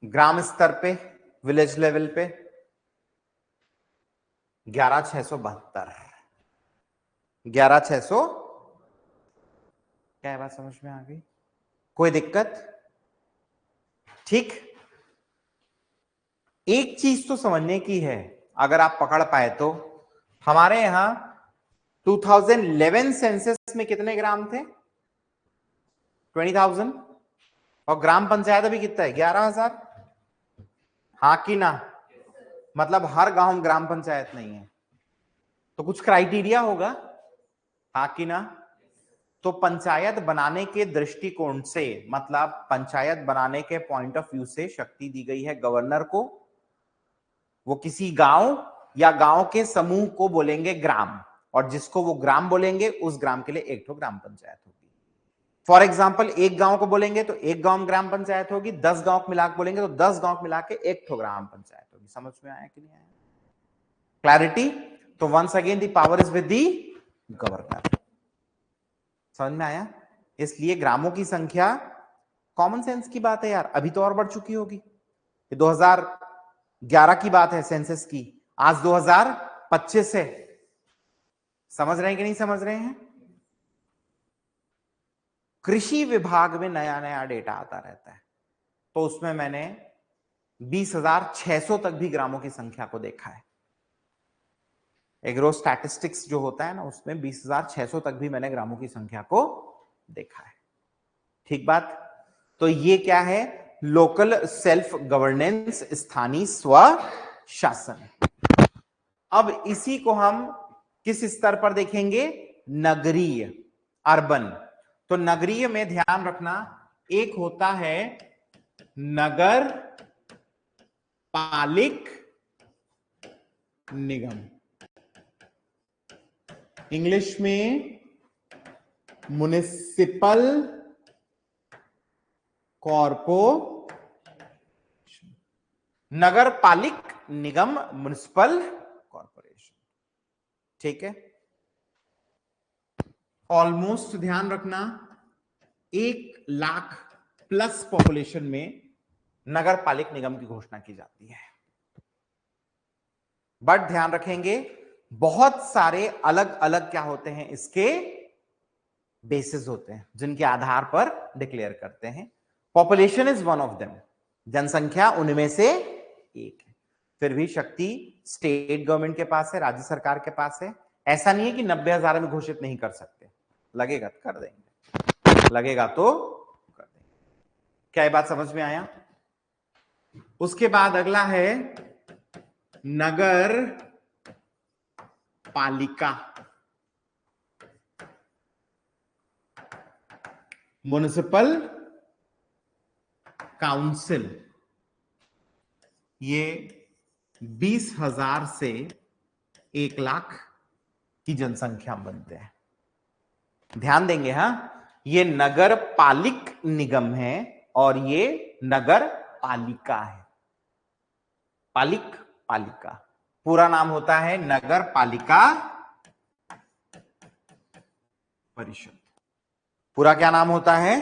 A: ग्राम स्तर पे, विलेज लेवल पे 11,672। 11,600। क्या बात समझ में आ गई? कोई दिक्कत? ठीक, एक चीज तो समझने की है, अगर आप पकड़ पाए तो। हमारे यहां 2011 सेंसस में कितने ग्राम थे? 20,000। और ग्राम पंचायत अभी कितना है? 11,000। हाँ कि ना? मतलब हर गांव में ग्राम पंचायत नहीं है, तो कुछ क्राइटेरिया होगा। हाँ कि ना? तो पंचायत बनाने के दृष्टिकोण से, मतलब पंचायत बनाने के पॉइंट ऑफ व्यू से शक्ति दी गई है गवर्नर को। वो किसी गांव या गांव के समूह को बोलेंगे ग्राम, और जिसको वो ग्राम बोलेंगे उस ग्राम के लिए एक ठो ग्राम पंचायत होगी। फॉर एग्जाम्पल, एक गांव को बोलेंगे तो एक गांव में ग्राम पंचायत होगी, 10 गांव मिला के बोलेंगे तो 10 गांव मिला के एक ठो ग्राम पंचायत होगी। समझ में आया कि नहीं आया? क्लैरिटी? तो once again the power is with the governor. समझ में आया? इसलिए ग्रामों की संख्या कॉमन सेंस की बात है यार, अभी तो और बढ़ चुकी होगी। ये 2011 की बात है सेंसस की, आज 2025 है। समझ रहे हैं कि नहीं समझ रहे हैं? कृषि विभाग में नया नया डेटा आता रहता है, तो उसमें मैंने 20,600 तक भी ग्रामों की संख्या को देखा है। एग्रो स्टैटिस्टिक्स जो होता है ना, उसमें 20,600 तक भी मैंने ग्रामों की संख्या को देखा है। ठीक बात? तो ये क्या है? लोकल सेल्फ गवर्नेंस, स्थानीय स्व शासन। अब इसी को हम किस स्तर पर देखेंगे? नगरीय, अर्बन। तो नगरीय में ध्यान रखना, एक होता है नगर पालिक निगम, इंग्लिश में म्युनिसिपल कॉर्पोरेशन। नगर पालिक निगम, म्युनिसिपल कॉर्पोरेशन। ठीक है? ऑलमोस्ट ध्यान रखना, 1,00,000 प्लस पॉपुलेशन में नगर पालिक निगम की घोषणा की जाती है। बट ध्यान रखेंगे, बहुत सारे अलग अलग क्या होते हैं, इसके बेसिस होते हैं जिनके आधार पर डिक्लेयर करते हैं। Population is one of them, जनसंख्या उनमें से एक है। फिर भी शक्ति स्टेट गवर्नमेंट के पास है, राज्य सरकार के पास है। ऐसा नहीं है कि 90,000 में घोषित नहीं कर सकते, लगेगा तो कर देंगे, लगेगा तो कर देंगे। क्या ये बात समझ में आया? उसके बाद अगला है नगर पालिका, म्युनिसिपल काउंसिल। ये 20,000 से 1,00,000 की जनसंख्या बनते हैं। ध्यान देंगे। हाँ, ये नगर पालिक निगम है और ये नगर पालिका है। पालिक, पालिका, पूरा नाम होता है नगर पालिका परिषद। पूरा क्या नाम होता है?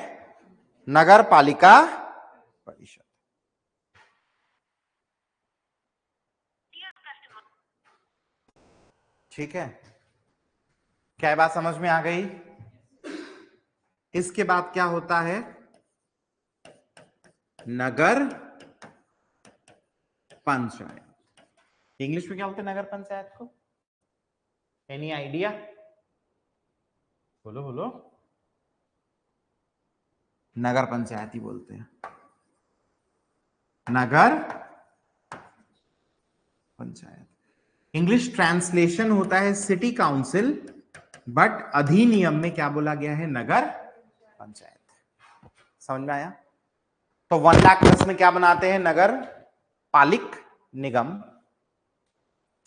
A: नगर पालिका परिषद। ठीक है, क्या बात समझ में आ गई? इसके बाद क्या होता है? नगर पंचायत। इंग्लिश में क्या बोलते हैं नगर पंचायत को? Any idea? बोलो बोलो। नगर पंचायत ही बोलते हैं, नगर पंचायत। इंग्लिश ट्रांसलेशन होता है सिटी काउंसिल, बट अधिनियम में क्या बोला गया है? नगर पंचायत। समझ में आया? तो 1 लाख प्लस में क्या बनाते हैं? नगर पालिक निगम।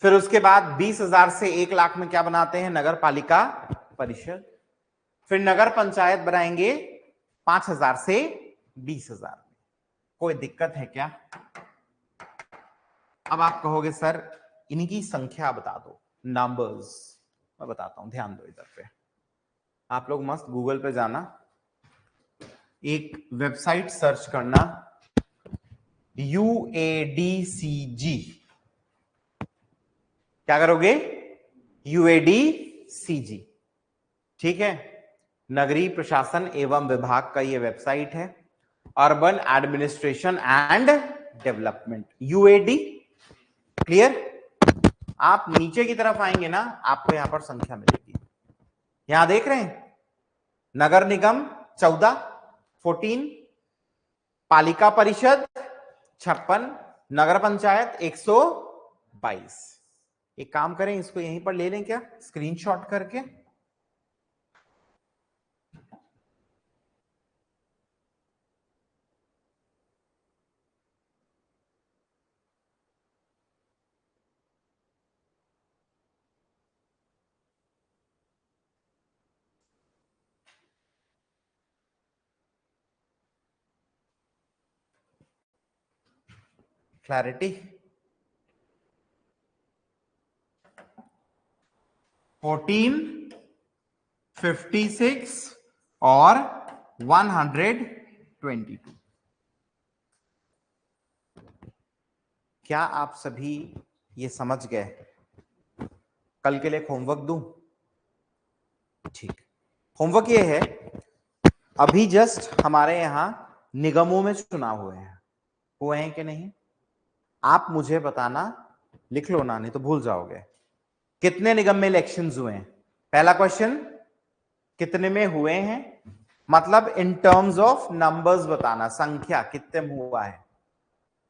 A: फिर उसके बाद 20,000 से 1 लाख में क्या बनाते हैं? नगर पालिका परिषद। फिर नगर पंचायत बनाएंगे 5,000 से 20,000। कोई दिक्कत है क्या? अब आप कहोगे सर इनकी संख्या बता दो, नंबर्स। मैं बताता हूं, ध्यान दो इधर पे। आप लोग मस्त गूगल पे जाना, एक वेबसाइट सर्च करना, UADCG। क्या करोगे? UADCG। ठीक है, नगरीय प्रशासन एवं विभाग का ये वेबसाइट है, urban administration and development, UAD। Clear? आप नीचे की तरफ आएंगे ना, आपको यहां पर संख्या मिलेगी। यहां देख रहे हैं, नगर निगम 14, पालिका परिषद 56, नगर पंचायत 122। एक काम करें, इसको यहीं पर ले लें क्या, स्क्रीनशॉट करके? क्लैरिटी? 14, 56 और 122। क्या आप सभी ये समझ गए? कल के लिए होमवर्क दूं? ठीक, होमवर्क ये है, अभी जस्ट हमारे यहां निगमों में चुनाव हुए हैं कि नहीं? आप मुझे बताना, लिख लो ना, नहीं तो भूल जाओगे। कितने निगम में इलेक्शंस हुए हैं? पहला क्वेश्चन, कितने में हुए हैं, मतलब इन टर्म्स ऑफ नंबर्स बताना, संख्या कितने में हुआ है।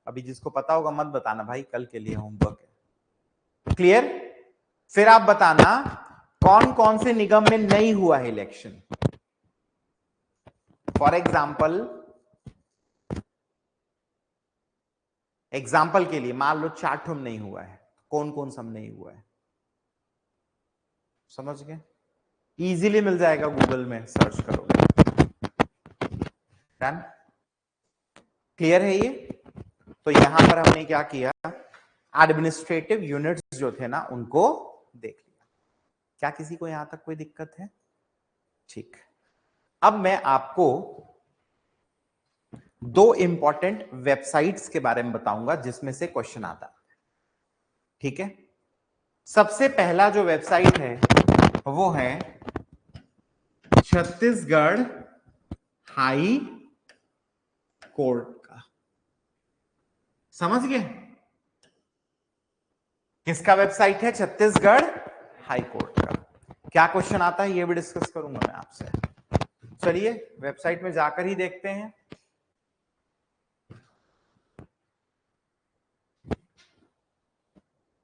A: अभी जिसको पता होगा मत बताना भाई, कल के लिए होमवर्क है। क्लियर? फिर आप बताना कौन कौन से निगम में नहीं हुआ है इलेक्शन। फॉर एग्जाम्पल के लिए मान लो चाठुम नहीं हुआ है, कौन कौन सब नहीं हुआ है? समझ गए? इजीली मिल जाएगा, गूगल में सर्च करोगे। डन? क्लियर है ये? तो यहां पर हमने क्या किया, एडमिनिस्ट्रेटिव यूनिट्स जो थे ना उनको देख लिया। क्या किसी को यहां तक कोई दिक्कत है? ठीक, अब मैं आपको 2 इंपॉर्टेंट वेबसाइट्स के बारे में बताऊंगा जिसमें से क्वेश्चन आता है। ठीक है, सबसे पहला जो वेबसाइट है वो है छत्तीसगढ़ हाई कोर्ट का। समझ गए? किसका वेबसाइट है? छत्तीसगढ़ हाई कोर्ट का। क्या क्वेश्चन आता है ये भी डिस्कस करूंगा मैं आपसे। चलिए वेबसाइट में जाकर ही देखते हैं।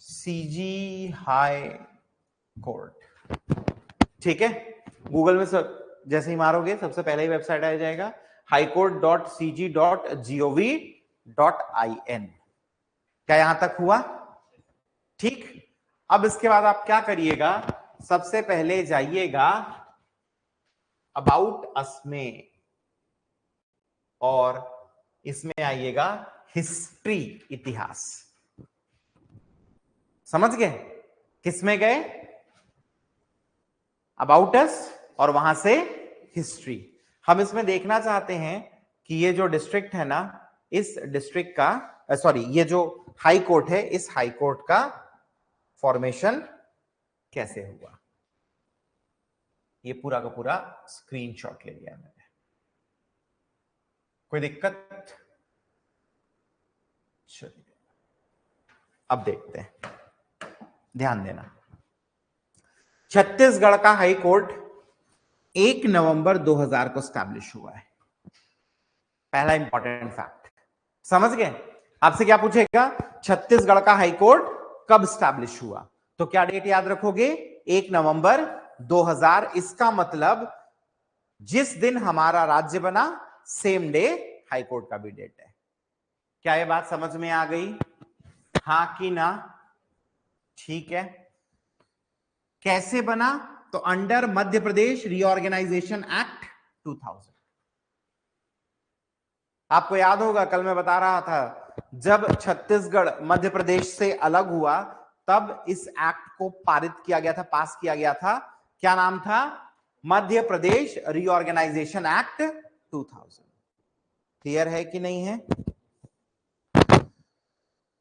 A: CG high court. ठीक है, गूगल में सब जैसे ही मारोगे सबसे पहले ही वेबसाइट आ जाएगा, highcourt.cg.gov.in। क्या यहां तक हुआ? ठीक, अब इसके बाद आप क्या करिएगा, सबसे पहले जाइएगा अबाउट अस में, और इसमें आइएगा हिस्ट्री, इतिहास। समझ गए? किसमें गए? अबाउट अस और वहां से हिस्ट्री। हम इसमें देखना चाहते हैं कि ये जो डिस्ट्रिक्ट है ना, इस डिस्ट्रिक्ट का सॉरी ये जो हाई कोर्ट है, इस हाई कोर्ट का फॉर्मेशन कैसे हुआ। ये पूरा का पूरा स्क्रीनशॉट ले लिया मैंने। कोई दिक्कत? चलिए अब देखते हैं, ध्यान देना। छत्तीसगढ़ का हाई कोर्ट 1 नवंबर 2000 को स्टैब्लिश हुआ है। पहला इंपॉर्टेंट फैक्ट, समझ गए? आपसे क्या पूछेगा, छत्तीसगढ़ का हाई कोर्ट कब स्टैब्लिश हुआ, तो क्या डेट याद रखोगे? 1 नवंबर 2000। इसका मतलब जिस दिन हमारा राज्य बना, सेम डे हाई कोर्ट का भी डेट है। क्या ये बात समझ में आ गई? हाँ कि ना? ठीक है। कैसे बना? तो under Madhya Pradesh reorganisation act 2000। आपको याद होगा, कल मैं बता रहा था, जब छत्तीसगढ़ मध्य प्रदेश से अलग हुआ तब इस एक्ट को पारित किया गया था, पास किया गया था। क्या नाम था? Madhya Pradesh reorganisation act 2000। Clear है कि नहीं है?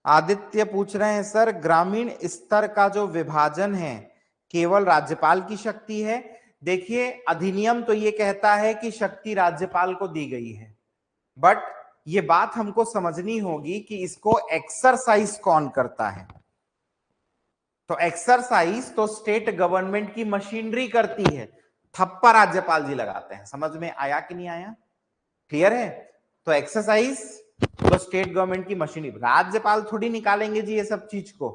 A: आदित्य पूछ रहे हैं, सर ग्रामीण स्तर का जो विभाजन है केवल राज्यपाल की शक्ति है? देखिए, अधिनियम तो ये कहता है कि शक्ति राज्यपाल को दी गई है, बट ये बात हमको समझनी होगी कि इसको एक्सरसाइज कौन करता है। तो एक्सरसाइज तो स्टेट गवर्नमेंट की मशीनरी करती है, थप्पा राज्यपाल जी लगाते हैं। समझ में आया कि नहीं आया? क्लियर है? तो एक्सरसाइज तो स्टेट गवर्नमेंट की मशीनरी, राज्यपाल थोड़ी निकालेंगे जी ये सब चीज को।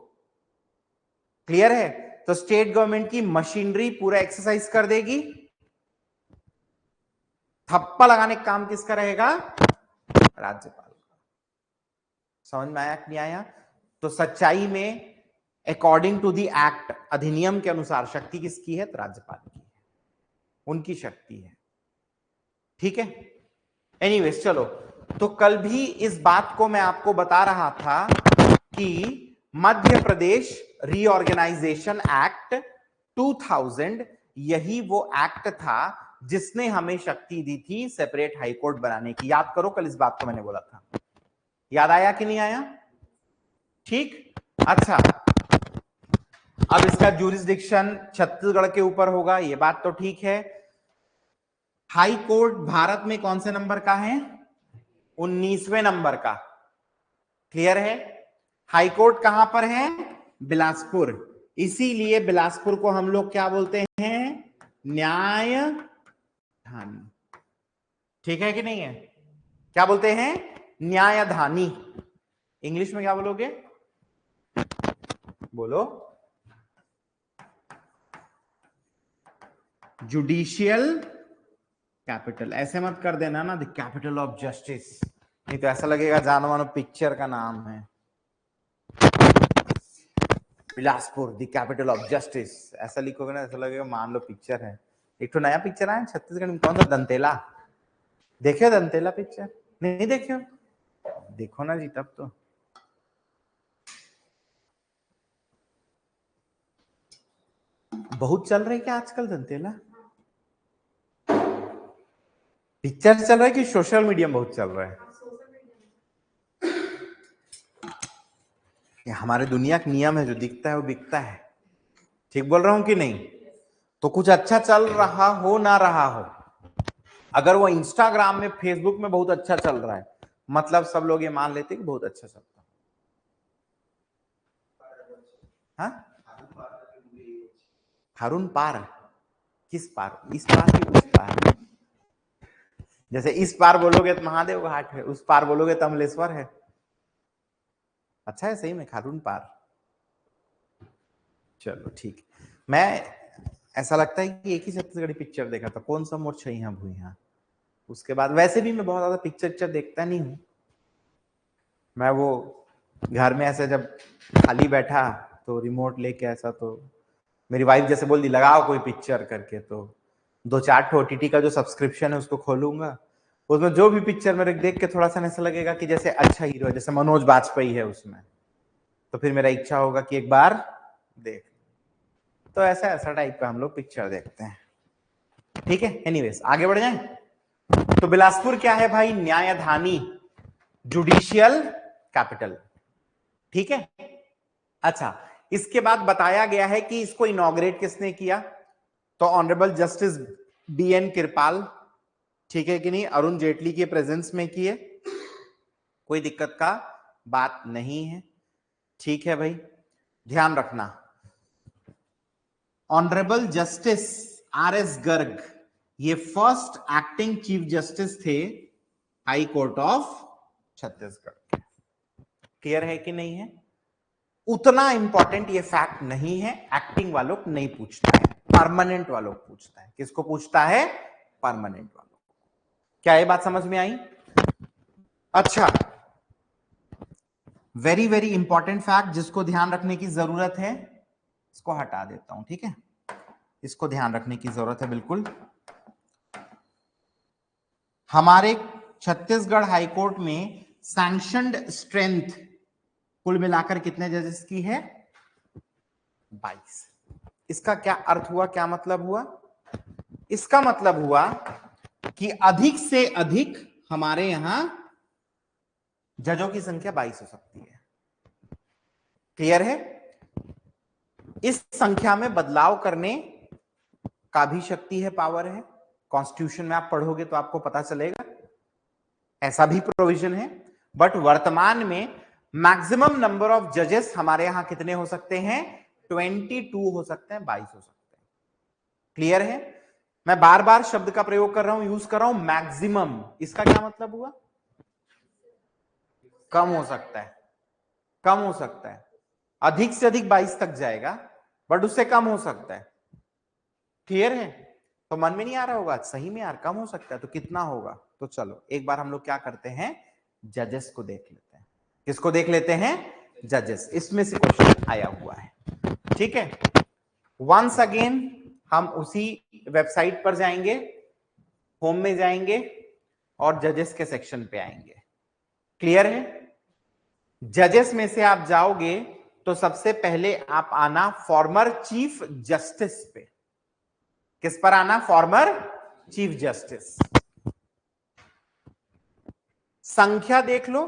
A: क्लियर है? तो स्टेट गवर्नमेंट की मशीनरी पूरा एक्सरसाइज कर देगी। थप्पा लगाने का काम किसका रहेगा? राज्यपाल का। समझ में आया कि नहीं आया? तो सच्चाई में अकॉर्डिंग टू द एक्ट, अधिनियम के अनुसार शक्ति किसकी है? तो राज्यपाल की है, उनकी शक्ति है। ठीक है? एनीवेज चलो, तो कल भी इस बात को मैं आपको बता रहा था कि मध्य प्रदेश रीऑर्गेनाइजेशन एक्ट 2000 यही वो एक्ट था जिसने हमें शक्ति दी थी सेपरेट हाई कोर्ट बनाने की। याद करो, कल इस बात को मैंने बोला था। याद आया कि नहीं आया? ठीक। अच्छा, अब इसका ज्यूरिसडिक्शन छत्तीसगढ़ के ऊपर होगा, ये बात तो ठीक है। हाई कोर्ट भारत में कौन से नंबर का है? 19वें नंबर का। क्लियर है? हाई कोर्ट कहां पर है? बिलासपुर। इसीलिए बिलासपुर को हम लोग क्या बोलते हैं? न्यायधानी। ठीक है कि नहीं है? क्या बोलते हैं? न्यायधानी। इंग्लिश में क्या बोलोगे? बोलो। Judicial capital. ऐसे मत कर देना ना, द कैपिटल ऑफ जस्टिस, नहीं तो ऐसा लगेगा जानो मानो पिक्चर का नाम है Bilaspur the capital of justice. ऐसा लिखोगे ना, ऐसा लगेगा मान लो पिक्चर है। एक तो नया पिक्चर आया छत्तीसगढ़ में, कौन सा? दंतेला। देखे दंतेला पिक्चर? नहीं देखे? देखो ना जी, तब तो बहुत चल रही क्या आजकल दंतेला पिक्चर? चल रहा है कि सोशल मीडिया में बहुत चल रहा है? ये हमारे दुनिया का नियम है, जो दिखता है वो बिकता है। ठीक बोल रहा हूं कि नहीं? तो कुछ अच्छा चल रहा हो ना रहा हो, अगर वो इंस्टाग्राम में फेसबुक में बहुत अच्छा चल रहा है, मतलब सब लोग ये मान लेते हैं कि बहुत अच्छा चलता है। हाँ? हारून पार? किस पार? इस पार की उस पार? जैसे इस पार बोलोगे तो महादेव घाट है, उस पार बोलोगे तो अमलेश्वर है। अच्छा है सही में, खारून पार। चलो ठीक। मैं ऐसा लगता है कि एक ही छत्तीसगढ़ी पिक्चर देखा था, कौन सा? मोर छैया भूइया। उसके बाद वैसे भी मैं बहुत ज्यादा पिक्चर देखता नहीं हूँ। मैं वो घर में ऐसे जब खाली बैठा तो रिमोट लेके ऐसा, तो मेरी वाइफ जैसे बोल दी लगाओ कोई पिक्चर करके, तो दो चार OTT का जो सब्सक्रिप्शन है उसको खोलूंगा, उसमें जो भी पिक्चर मेरे देख के थोड़ा सा ऐसा लगेगा कि जैसे अच्छा हीरो है, जैसे मनोज बाजपेयी है उसमें, तो फिर मेरा इच्छा होगा कि एक बार देख। तो ऐसा ऐसा टाइप का हम लोग पिक्चर देखते हैं। ठीक है, एनीवेज आगे बढ़ जाएं। तो बिलासपुर क्या है भाई? न्यायधानी, जुडिशियल कैपिटल। ठीक है, अच्छा इसके बाद बताया गया है कि इसको इनॉग्रेट किसने किया? तो ऑनरेबल जस्टिस BN कृपाल, ठीक है कि नहीं, अरुण जेटली के प्रेजेंस में किए, कोई दिक्कत का बात नहीं है। ठीक है भाई, ध्यान रखना। ऑनरेबल जस्टिस RS गर्ग ये फर्स्ट एक्टिंग चीफ जस्टिस थे high court of Chhattisgarh. Clear है कि नहीं है? उतना इंपॉर्टेंट ये फैक्ट नहीं है, एक्टिंग वालों को नहीं पूछता है, परमानेंट वालों को पूछता है। किसको पूछता है? परमानेंट वालों को। क्या ये बात समझ में आई? अच्छा, वेरी वेरी इंपॉर्टेंट फैक्ट जिसको ध्यान रखने की जरूरत है, इसको हटा देता हूं, ठीक है, इसको ध्यान रखने की जरूरत है बिल्कुल। हमारे छत्तीसगढ़ हाईकोर्ट में सैंक्शनड स्ट्रेंथ कुल मिलाकर कितने जजेस की है? 22। इसका क्या अर्थ हुआ, क्या मतलब हुआ? इसका मतलब हुआ कि अधिक से अधिक हमारे यहां जजों की संख्या 22 हो सकती है। क्लियर है? इस संख्या में बदलाव करने का भी शक्ति है, पावर है। कॉन्स्टिट्यूशन में आप पढ़ोगे तो आपको पता चलेगा, ऐसा भी प्रोविजन है। बट वर्तमान में मैक्सिमम नंबर ऑफ जजेस हमारे यहां कितने हो सकते हैं? 22 हो सकते हैं, 22 हो सकते हैं। क्लियर है? मैं बार बार शब्द का प्रयोग कर रहा हूं, यूज कर रहा हूं मैक्सिमम। इसका क्या मतलब हुआ? कम हो सकता है, कम हो सकता है। अधिक से अधिक 22 तक जाएगा, बट उससे कम हो सकता है। क्लियर है? तो मन में नहीं आ रहा होगा सही में यार कम हो सकता है तो कितना होगा? तो चलो एक बार हम लोग क्या करते हैं, जजेस को देख लेते हैं। किसको देख लेते हैं? जजेस। इसमें से क्वेश्चन आया हुआ है, ठीक है। वंस अगेन हम उसी वेबसाइट पर जाएंगे, होम में जाएंगे और जजेस के सेक्शन पे आएंगे। क्लियर है? जजेस में से आप जाओगे तो सबसे पहले आप आना फॉर्मर चीफ जस्टिस पे। किस पर आना? Former chief justice. संख्या देख लो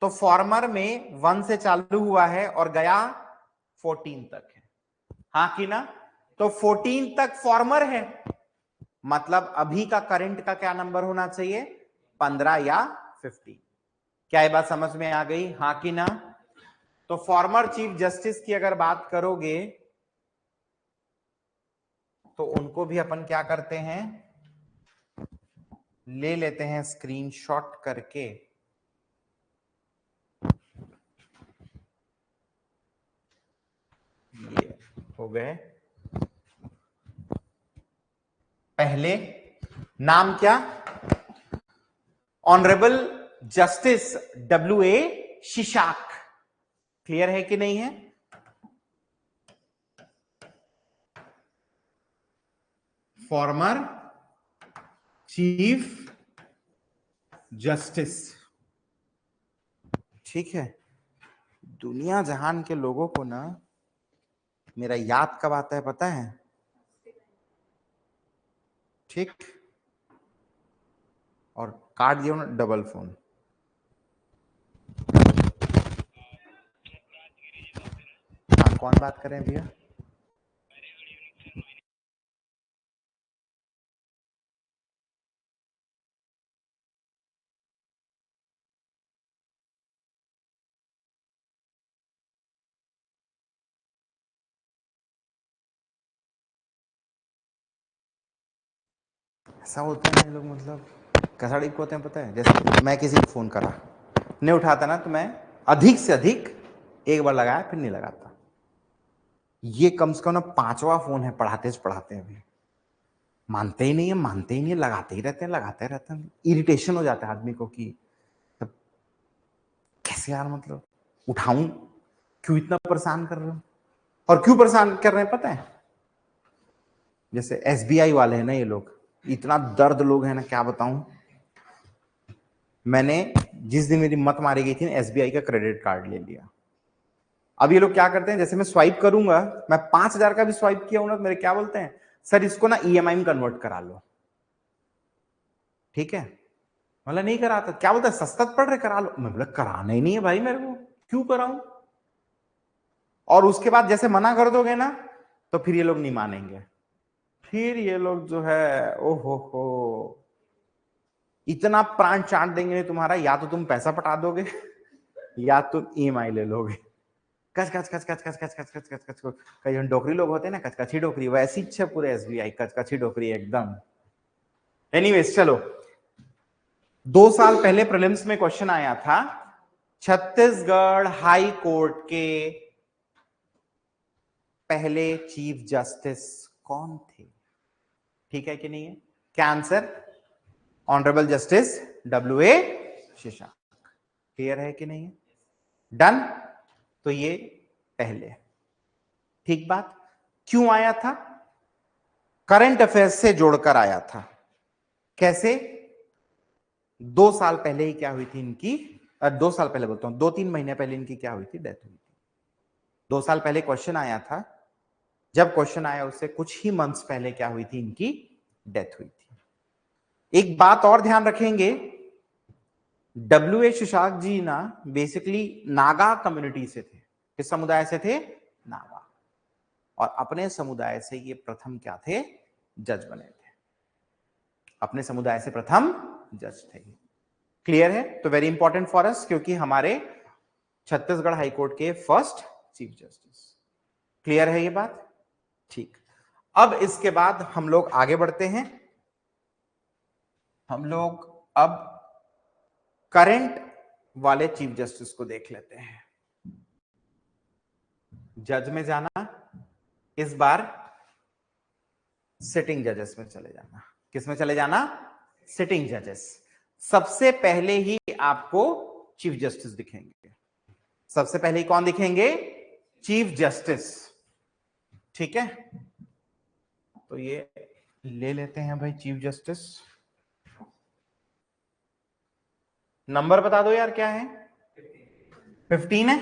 A: तो फॉर्मर में 1 से चालू हुआ है और गया 14 तक है, हाँ कि ना? तो 14 तक फॉर्मर है, मतलब अभी का करंट का क्या नंबर होना चाहिए? 15 या 15। क्या ये बात समझ में आ गई, हाँ कि ना? तो फॉर्मर चीफ जस्टिस की अगर बात करोगे तो उनको भी अपन क्या करते हैं, ले लेते हैं स्क्रीनशॉट करके। ये हो गए। पहले नाम क्या? Honourable justice WA शिशाक। क्लियर है कि नहीं है? Former chief justice. ठीक है, दुनिया जहान के लोगों को ना मेरा याद कब आता है पता है? ठीक, और काट दिया ना डबल फोन। हाँ, कौन बात कर रहे हैं भैया? ऐसा होता है लोग, मतलब कैसा टाइप को होते हैं पता है? जैसे मैं किसी को फोन करा, नहीं उठाता ना, तो मैं अधिक से अधिक एक बार लगाया फिर नहीं लगाता। ये कम से कम ना 5वां फोन है पढ़ाते पढ़ाते हैं। अभी मानते ही नहीं है, मानते ही नहीं है, लगाते ही रहते हैं, लगाते रहते हैं। इरिटेशन हो जाता है आदमी को कि कैसे यार, मतलब उठाऊं क्यों, इतना परेशान कर रहे हो? और क्यों परेशान कर रहे हैं पता है? जैसे एसबीआई वाले हैं ना, ये लोग इतना दर्द लोग हैं ना, क्या बताऊं। मैंने जिस दिन मेरी मत मारी गई थी ना, एसबीआई का क्रेडिट कार्ड ले लिया। अब ये लोग क्या करते हैं, जैसे मैं स्वाइप करूंगा, मैं 5,000 का भी स्वाइप किया हूं ना, तो मेरे क्या बोलते हैं, सर इसको ना ईएमआई में कन्वर्ट करा लो। ठीक है, मतलब नहीं कराता, क्या बोलता है, सस्ता पड़ रहा है, करा लो। मैं बोला कराना ही नहीं है भाई मेरे को, क्यों कराऊं। और उसके बाद जैसे मना कर दोगे ना, तो फिर ये लोग नहीं मानेंगे, फिर ये लोग जो है हो इतना प्राण चाट देंगे तुम्हारा, या तो तुम पैसा पटा दोगे या तुम ईएमआई ले लोगे। कच कच कच कच कच कच कच कच कच कच, कई जन डोकरी लोग होते हैं ना, कचकची डोकरी, वैसी है पूरे एसबीआई, कचकची डोकरी एकदम। एनीवेज चलो, 2 साल पहले प्रीलिम्स में क्वेश्चन आया था, छत्तीसगढ़ हाई कोर्ट के पहले चीफ जस्टिस कौन थे। ठीक है कि नहीं है, क्या आंसर, ऑनरेबल जस्टिस डब्ल्यू.ए. शेषाक। क्लियर है कि नहीं है, डन। तो ये पहले, ठीक बात। क्यों आया था, करंट अफेयर्स से जोड़कर आया था। कैसे, 2 साल पहले ही क्या हुई थी इनकी, 2 साल पहले बोलता हूं, 2-3 महीने पहले इनकी क्या हुई थी, डेथ हुई थी। 2 साल पहले क्वेश्चन आया था, जब क्वेश्चन आया उससे कुछ ही मंथ्स पहले क्या हुई थी, इनकी डेथ हुई थी। एक बात और ध्यान रखेंगे, डब्ल्यू.ए. शेषाक जी ना बेसिकली नागा कम्युनिटी से थे। किस समुदाय से थे, नागा। और अपने समुदाय से ये प्रथम क्या थे, जज बने थे, अपने समुदाय से प्रथम जज थे। क्लियर है, तो वेरी इंपॉर्टेंट फॉर अस, क्योंकि हमारे छत्तीसगढ़ हाईकोर्ट के फर्स्ट चीफ जस्टिस। क्लियर है ये बात, ठीक। अब इसके बाद हम लोग आगे बढ़ते हैं, हम लोग अब करंट वाले चीफ जस्टिस को देख लेते हैं। जज में जाना, इस बार सिटिंग जजेस में चले जाना। किस में चले जाना, सिटिंग जजेस। सबसे पहले ही आपको चीफ जस्टिस दिखेंगे, सबसे पहले कौन दिखेंगे, चीफ जस्टिस। ठीक है, तो ये ले लेते हैं भाई चीफ जस्टिस। नंबर बता दो यार, क्या है, 15 है,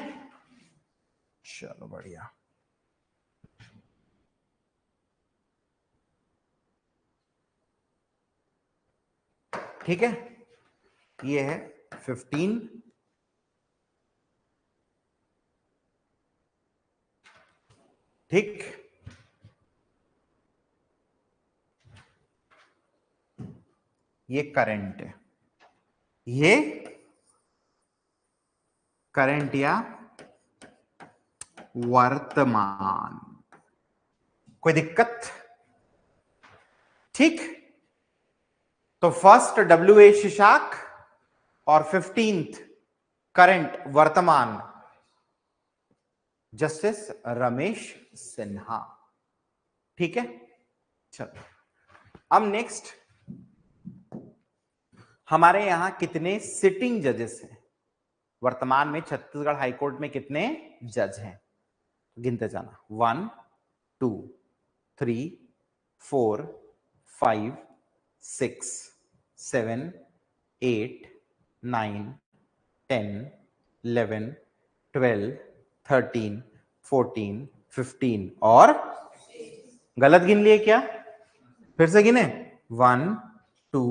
A: चलो बढ़िया। ठीक है, ये है 15। ठीक, ये करंट है, ये करंट या वर्तमान, कोई दिक्कत, ठीक। तो फर्स्ट डब्ल्यू.ए. शेषाक और 15th करंट वर्तमान जस्टिस रमेश सिन्हा। ठीक है, चलो अब नेक्स्ट, हमारे यहां कितने सिटिंग जजेस हैं, वर्तमान में छत्तीसगढ़ हाईकोर्ट में कितने जज हैं, गिनते जाना, 1 2 3 4 5 6 7 8 9 10 11 12 13 14 15 और गलत गिन लिए क्या, फिर से गिने, 1 2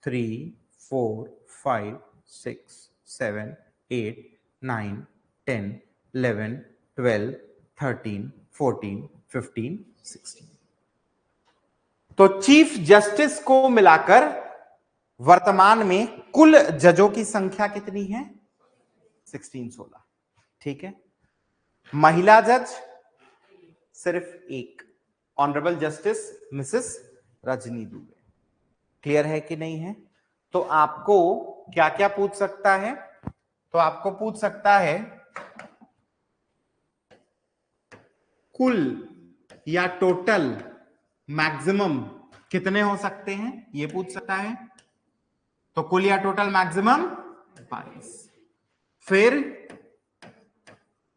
A: 3 4 5 6 7 8 9 10 11 12 13 14 15 16। तो चीफ जस्टिस को मिलाकर वर्तमान में कुल जजों की संख्या कितनी है, 16 ठीक है। महिला जज सिर्फ एक, honourable justice Mrs Rajni Dubey. Clear है कि नहीं है, तो आपको क्या क्या पूछ सकता है, तो आपको पूछ सकता है कुल या टोटल मैक्सिमम कितने हो सकते हैं, ये पूछ सकता है। तो कुल या टोटल मैक्सिमम 22। फिर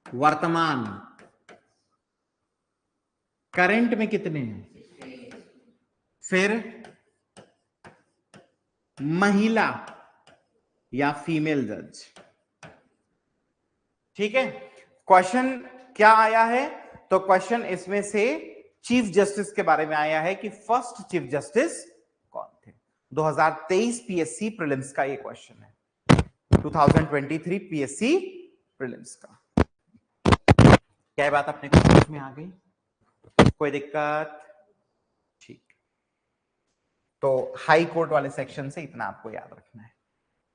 A: वर्तमान करंट में कितने हैं, फिर महिला या फीमेल जज। ठीक है, क्वेश्चन क्या आया है? तो क्वेश्चन इसमें से चीफ जस्टिस के बारे में आया है कि फर्स्ट चीफ जस्टिस कौन थे। 2023 पीएससी प्रीलिम्स का ये क्वेश्चन है, 2023 पीएससी प्रीलिम्स का। क्या बात अपने को समझ में आ गई? कोई दिक्कत? ठीक, तो हाई कोर्ट वाले सेक्शन से इतना आपको याद रखना है।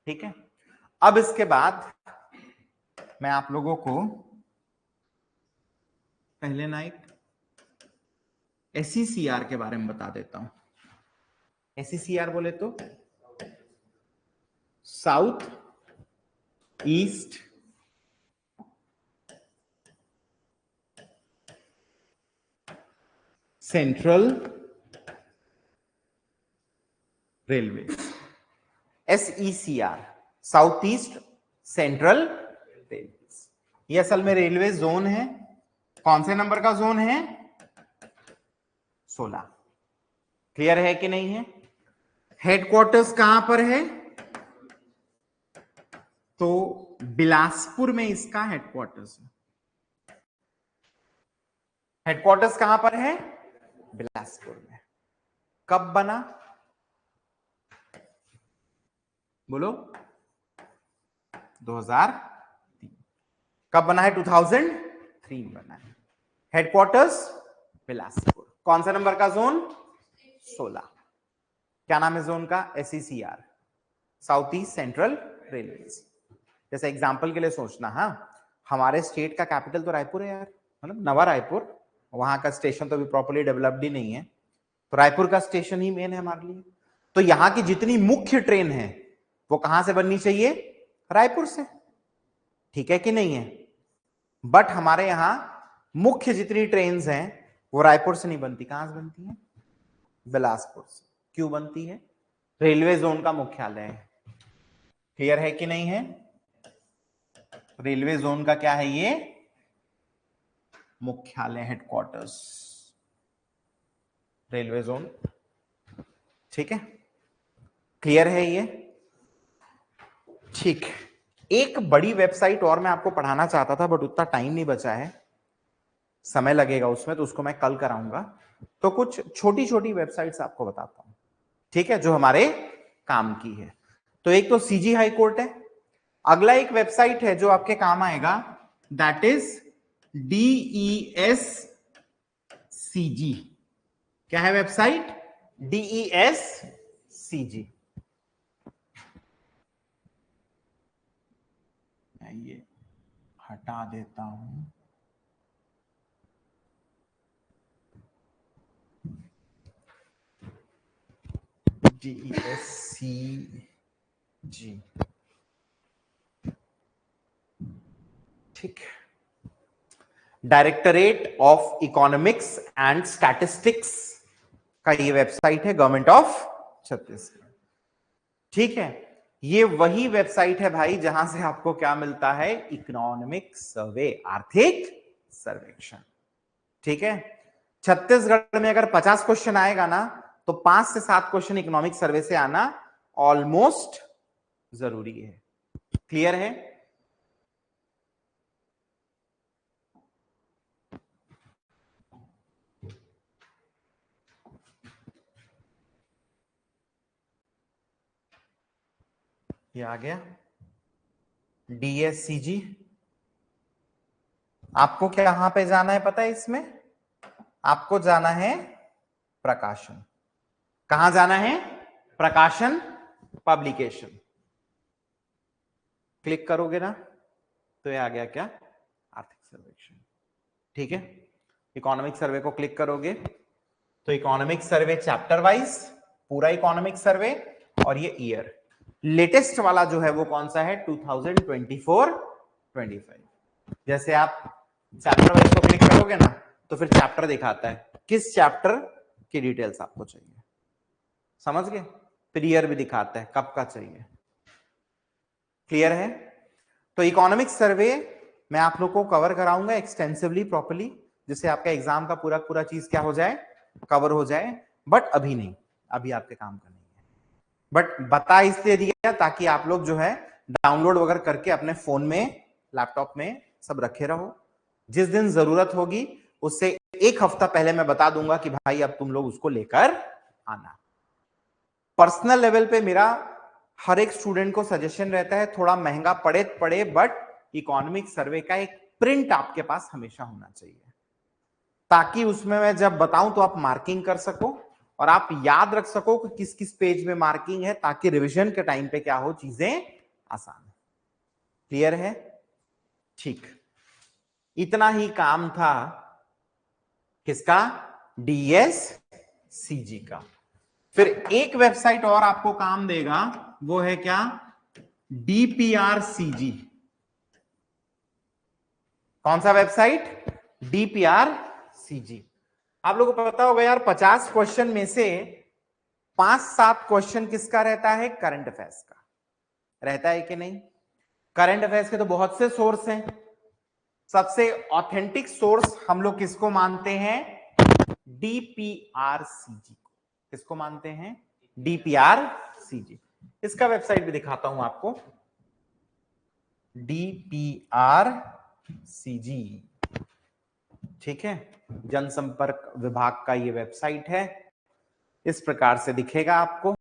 A: ठीक है, अब इसके बाद मैं आप लोगों को पहले ना एक SECR के बारे में बता देता हूं। SECR बोले तो south east central railway. SECR, south east central railway, ये असल में रेलवे जोन है। कौन से नंबर का जोन है? 16। क्लियर है कि नहीं है? हेडक्वार्टर्स कहां पर है? तो बिलासपुर में इसका हेडक्वार्टर्स है। हेडक्वार्टर्स कहां पर है? बिलासपुर में। कब बना? बोलो। 2003। कब बना है? 2003 बना है। हेडक्वार्टर्स बिलासपुर। कौन सा नंबर का जोन? 16। क्या नाम है जोन का? SECR, south east central railway. जैसे एग्जांपल के लिए सोचना, हाँ, हमारे स्टेट का कैपिटल तो रायपुर है यार, मतलब नवा रायपुर। वहां का स्टेशन तो अभी प्रॉपर्ली डेवलप्ड ही नहीं है, तो रायपुर का स्टेशन ही मेन है हमारे लिए। तो यहाँ की जितनी मुख्य ट्रेन है वो कहां से बननी चाहिए? रायपुर से। ठीक है कि नहीं है? बट हमारे यहां मुख्य जितनी ट्रेन हैं वो रायपुर से नहीं बनती। कहां से बनती है? बिलासपुर से। क्यों बनती है? रेलवे जोन का मुख्यालय है। क्लियर है कि नहीं है? रेलवे जोन का क्या है? ये मुख्यालय, हेडक्वार्टर्स, रेलवे जोन। ठीक है, क्लियर है ये? ठीक, एक बड़ी वेबसाइट और मैं आपको पढ़ाना चाहता था बट उतना टाइम नहीं बचा है, समय लगेगा उसमें, तो उसको मैं कल कराऊंगा। तो कुछ छोटी छोटी वेबसाइट्स आपको बताता हूं, ठीक है, जो हमारे काम की है। तो एक तो CG हाई कोर्ट है। अगला एक वेबसाइट है जो आपके काम आएगा, दैट इज DESCG। क्या है वेबसाइट? DESCG। मैं ये हटा देता हूं। DESCG, ठीक। Directorate of economics and statistics का ये वेबसाइट है, गवर्नमेंट ऑफ छत्तीसगढ़। ठीक है, ये वही वेबसाइट है भाई जहां से आपको क्या मिलता है? इकोनॉमिक सर्वे, आर्थिक सर्वेक्षण। ठीक है, छत्तीसगढ़ में अगर 50 क्वेश्चन आएगा ना, तो 5 से 7 क्वेश्चन इकोनॉमिक सर्वे से आना ऑलमोस्ट जरूरी है। क्लियर है? ये आ गया DSCG। आपको क्या यहां पे जाना है पता है? इसमें आपको जाना है प्रकाशन। कहां जाना है? प्रकाशन, पब्लिकेशन। क्लिक करोगे ना तो ये आ गया क्या? आर्थिक सर्वेक्षण। ठीक है, इकोनॉमिक सर्वे को क्लिक करोगे तो इकोनॉमिक सर्वे चैप्टर वाइज, पूरा इकोनॉमिक सर्वे, और ये ईयर। लेटेस्ट वाला जो है वो कौन सा है? 2024-25। जैसे आप चैप्टर वाइज को क्लिक करोगे ना तो फिर चैप्टर दिखाता है, किस चैप्टर की डिटेल्स आपको चाहिए। समझ गए? फिर ईयर भी दिखाता है, कब का चाहिए। क्लियर है? तो इकोनॉमिक सर्वे मैं आप लोग को कवर कराऊंगा एक्सटेंसिवली, प्रॉपर्ली, जिससे आपका एग्जाम का पूरा पूरा चीज क्या हो जाए? कवर हो जाए। बट अभी नहीं, अभी आपके काम का नहीं है, बट बता इसलिए दिया ताकि आप लोग जो है डाउनलोड वगैरह करके अपने फोन में, लैपटॉप में सब रखे रहो। जिस दिन जरूरत होगी उससे एक हफ्ता पहले मैं बता दूंगा कि भाई अब तुम लोग उसको लेकर आना। पर्सनल लेवल पे मेरा हर एक स्टूडेंट को सजेशन रहता है, थोड़ा महंगा पड़े बट इकोनॉमिक सर्वे का एक प्रिंट आपके पास हमेशा होना चाहिए, ताकि उसमें मैं जब बताऊं तो आप मार्किंग कर सको और आप याद रख सको कि किस किस पेज में मार्किंग है, ताकि रिवीजन के टाइम पे क्या हो, चीजें आसान। क्लियर है? ठीक, इतना ही काम था किसका? DSCG का। फिर एक वेबसाइट और आपको काम देगा, वो है क्या? DPRCG। कौन सा वेबसाइट? DPRCG। आप लोगों को पता होगा यार, 50 क्वेश्चन में से 5-7 क्वेश्चन किसका रहता है? करंट अफेयर्स का रहता है कि नहीं? करंट अफेयर्स के तो बहुत से सोर्स हैं, सबसे ऑथेंटिक सोर्स हम लोग किसको मानते हैं? DPRCG को। किसको मानते हैं? DPRCG। इसका वेबसाइट भी दिखाता हूं आपको, DPRCG। ठीक है, जनसंपर्क विभाग का ये वेबसाइट है, इस प्रकार से दिखेगा आपको।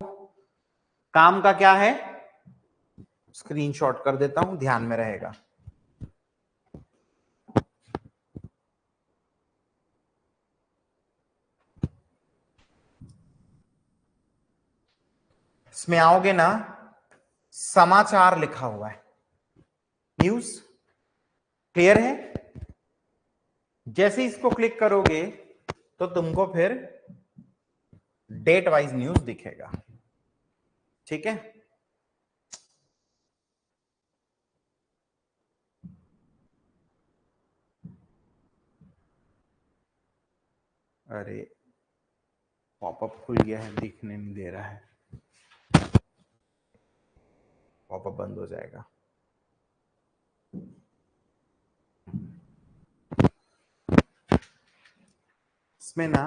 A: काम का क्या है? स्क्रीनशॉट कर देता हूं, ध्यान में रहेगा। इसमें आओगे ना, समाचार लिखा हुआ है, न्यूज। क्लियर है? जैसे इसको क्लिक करोगे तो तुमको फिर डेट वाइज न्यूज दिखेगा। ठीक है, अरे पॉपअप खुल गया है, दिखने नहीं दे रहा है, पॉपअप बंद हो जाएगा। इसमें ना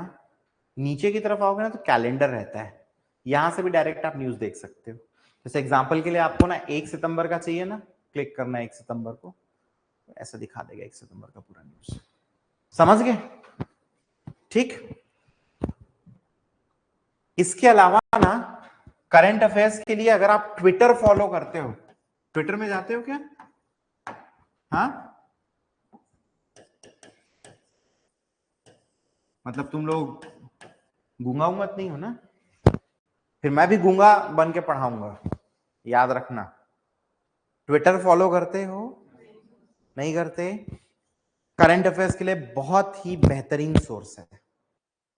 A: नीचे की तरफ आओगे ना तो कैलेंडर रहता है, यहां से भी डायरेक्ट आप न्यूज देख सकते हो। जैसे एग्जांपल के लिए आपको ना 1 सितंबर का चाहिए ना, क्लिक करना है 1 सितंबर को, ऐसा दिखा देगा 1 सितंबर का पूरा न्यूज। समझ गए? ठीक, इसके अलावा ना करंट अफेयर्स के लिए अगर आप ट्विटर फॉलो करते हो, ट्विटर में जाते हो क्या? हाँ, मतलब तुम लोग गूंगा उंगत नहीं हो ना? फिर मैं भी गूंगा बन के पढ़ाऊंगा, याद रखना। ट्विटर फॉलो करते हो? नहीं करते? करंट अफेयर्स के लिए बहुत ही बेहतरीन सोर्स है।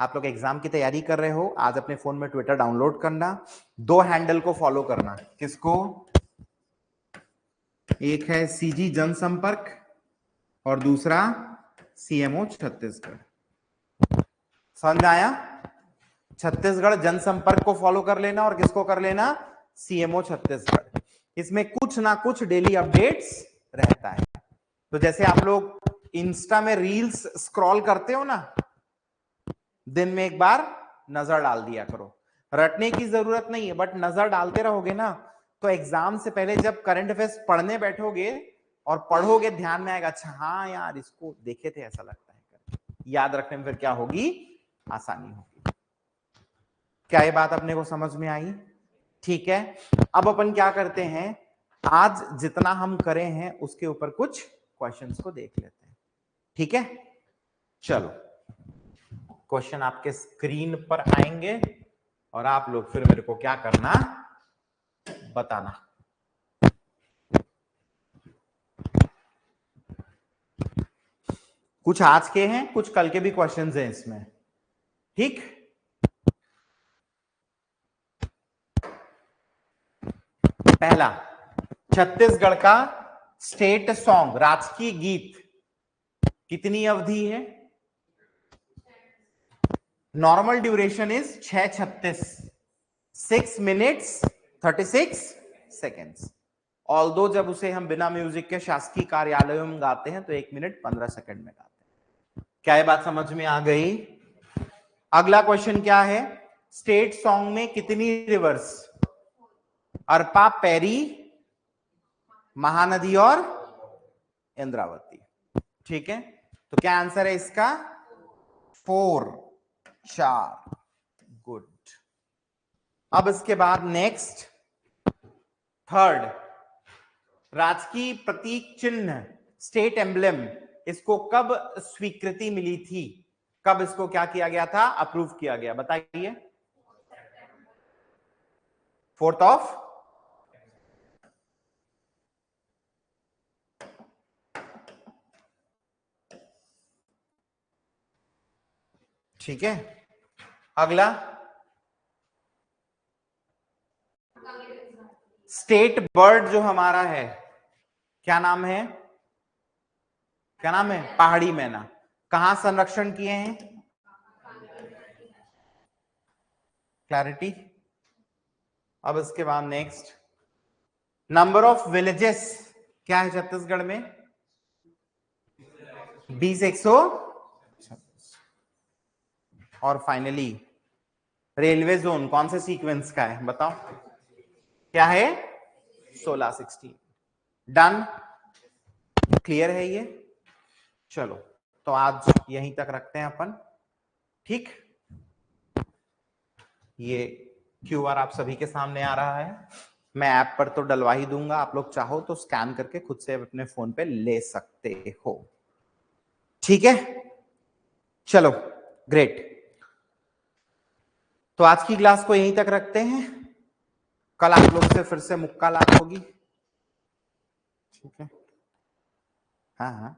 A: आप लोग एग्जाम की तैयारी कर रहे हो, आज अपने फोन में ट्विटर डाउनलोड करना, 2 हैंडल को फॉलो करना। किसको? एक है सीजी जनसंपर्क और दूसरा सीएमओ छत्तीसगढ़। समझ आया? छत्तीसगढ़ जनसंपर्क को फॉलो कर लेना और किसको कर लेना? सीएमओ छत्तीसगढ़। इसमें कुछ ना कुछ डेली अपडेट्स रहता है। तो जैसे आप लोग इंस्टा में रील्स स्क्रॉल करते हो ना, दिन में एक बार नजर डाल दिया करो। रटने की जरूरत नहीं है, बट नजर डालते रहोगे ना तो एग्जाम से पहले जब करंट अफेयर्स पढ़ने बैठोगे और पढ़ोगे, ध्यान में आएगा, अच्छा हाँ यार इसको देखे थे, ऐसा लगता है। याद रखने में फिर क्या होगी? आसानी होगी। क्या ये बात अपने को समझ में आई? ठीक है, अब अपन क्या करते हैं, आज जितना हम करे हैं उसके ऊपर कुछ क्वेश्चंस को देख लेते हैं। ठीक है, चलो क्वेश्चन आपके स्क्रीन पर आएंगे और आप लोग फिर मेरे को क्या करना, बताना। कुछ आज के हैं, कुछ कल के भी क्वेश्चंस हैं इसमें। ठीक, पहला, छत्तीसगढ़ का स्टेट सॉन्ग, राजकीय गीत, कितनी अवधि है? Normal duration is 6:36, 6 minutes 36 seconds. Although जब उसे हम बिना म्यूजिक के शासकीय कार्यालयों में गाते हैं तो 1 मिनट 15 सेकंड में गाते हैं। क्या ये बात समझ में आ गई? अगला क्वेश्चन क्या है? स्टेट सॉन्ग में कितनी रिवर्स? अर्पा, पैरी, महानदी और इंद्रावती। ठीक है, तो क्या आंसर है इसका? 4, 4। गुड। अब इसके बाद नेक्स्ट, थर्ड, राजकीय प्रतीक चिन्ह, स्टेट एम्ब्लेम, इसको कब स्वीकृति मिली थी? कब इसको क्या किया गया था? अप्रूव किया गया, बताइए। 4th ऑफ ठीक है। अगला, स्टेट बर्ड जो हमारा है, क्या नाम है? क्या नाम है? पहाड़ी मैना। कहां संरक्षण किए हैं? क्लैरिटी। अब इसके बाद नेक्स्ट, नंबर ऑफ विलेजेस क्या है छत्तीसगढ़ में? 20,126। और फाइनली, रेलवे जोन कौन से सीक्वेंस का है बताओ? क्या है? 16-16। डन, क्लियर है ये? चलो, तो आज यहीं तक रखते हैं अपन। ठीक, ये क्यूआर आप सभी के सामने आ रहा है, मैं ऐप पर तो डलवा ही दूंगा, आप लोग चाहो तो स्कैन करके खुद से अपने फोन पे ले सकते हो। ठीक है, चलो ग्रेट। तो आज की क्लास को यहीं तक रखते हैं, कल आप लोग से फिर से मुक्कालात होगी। ठीक है, हाँ हाँ।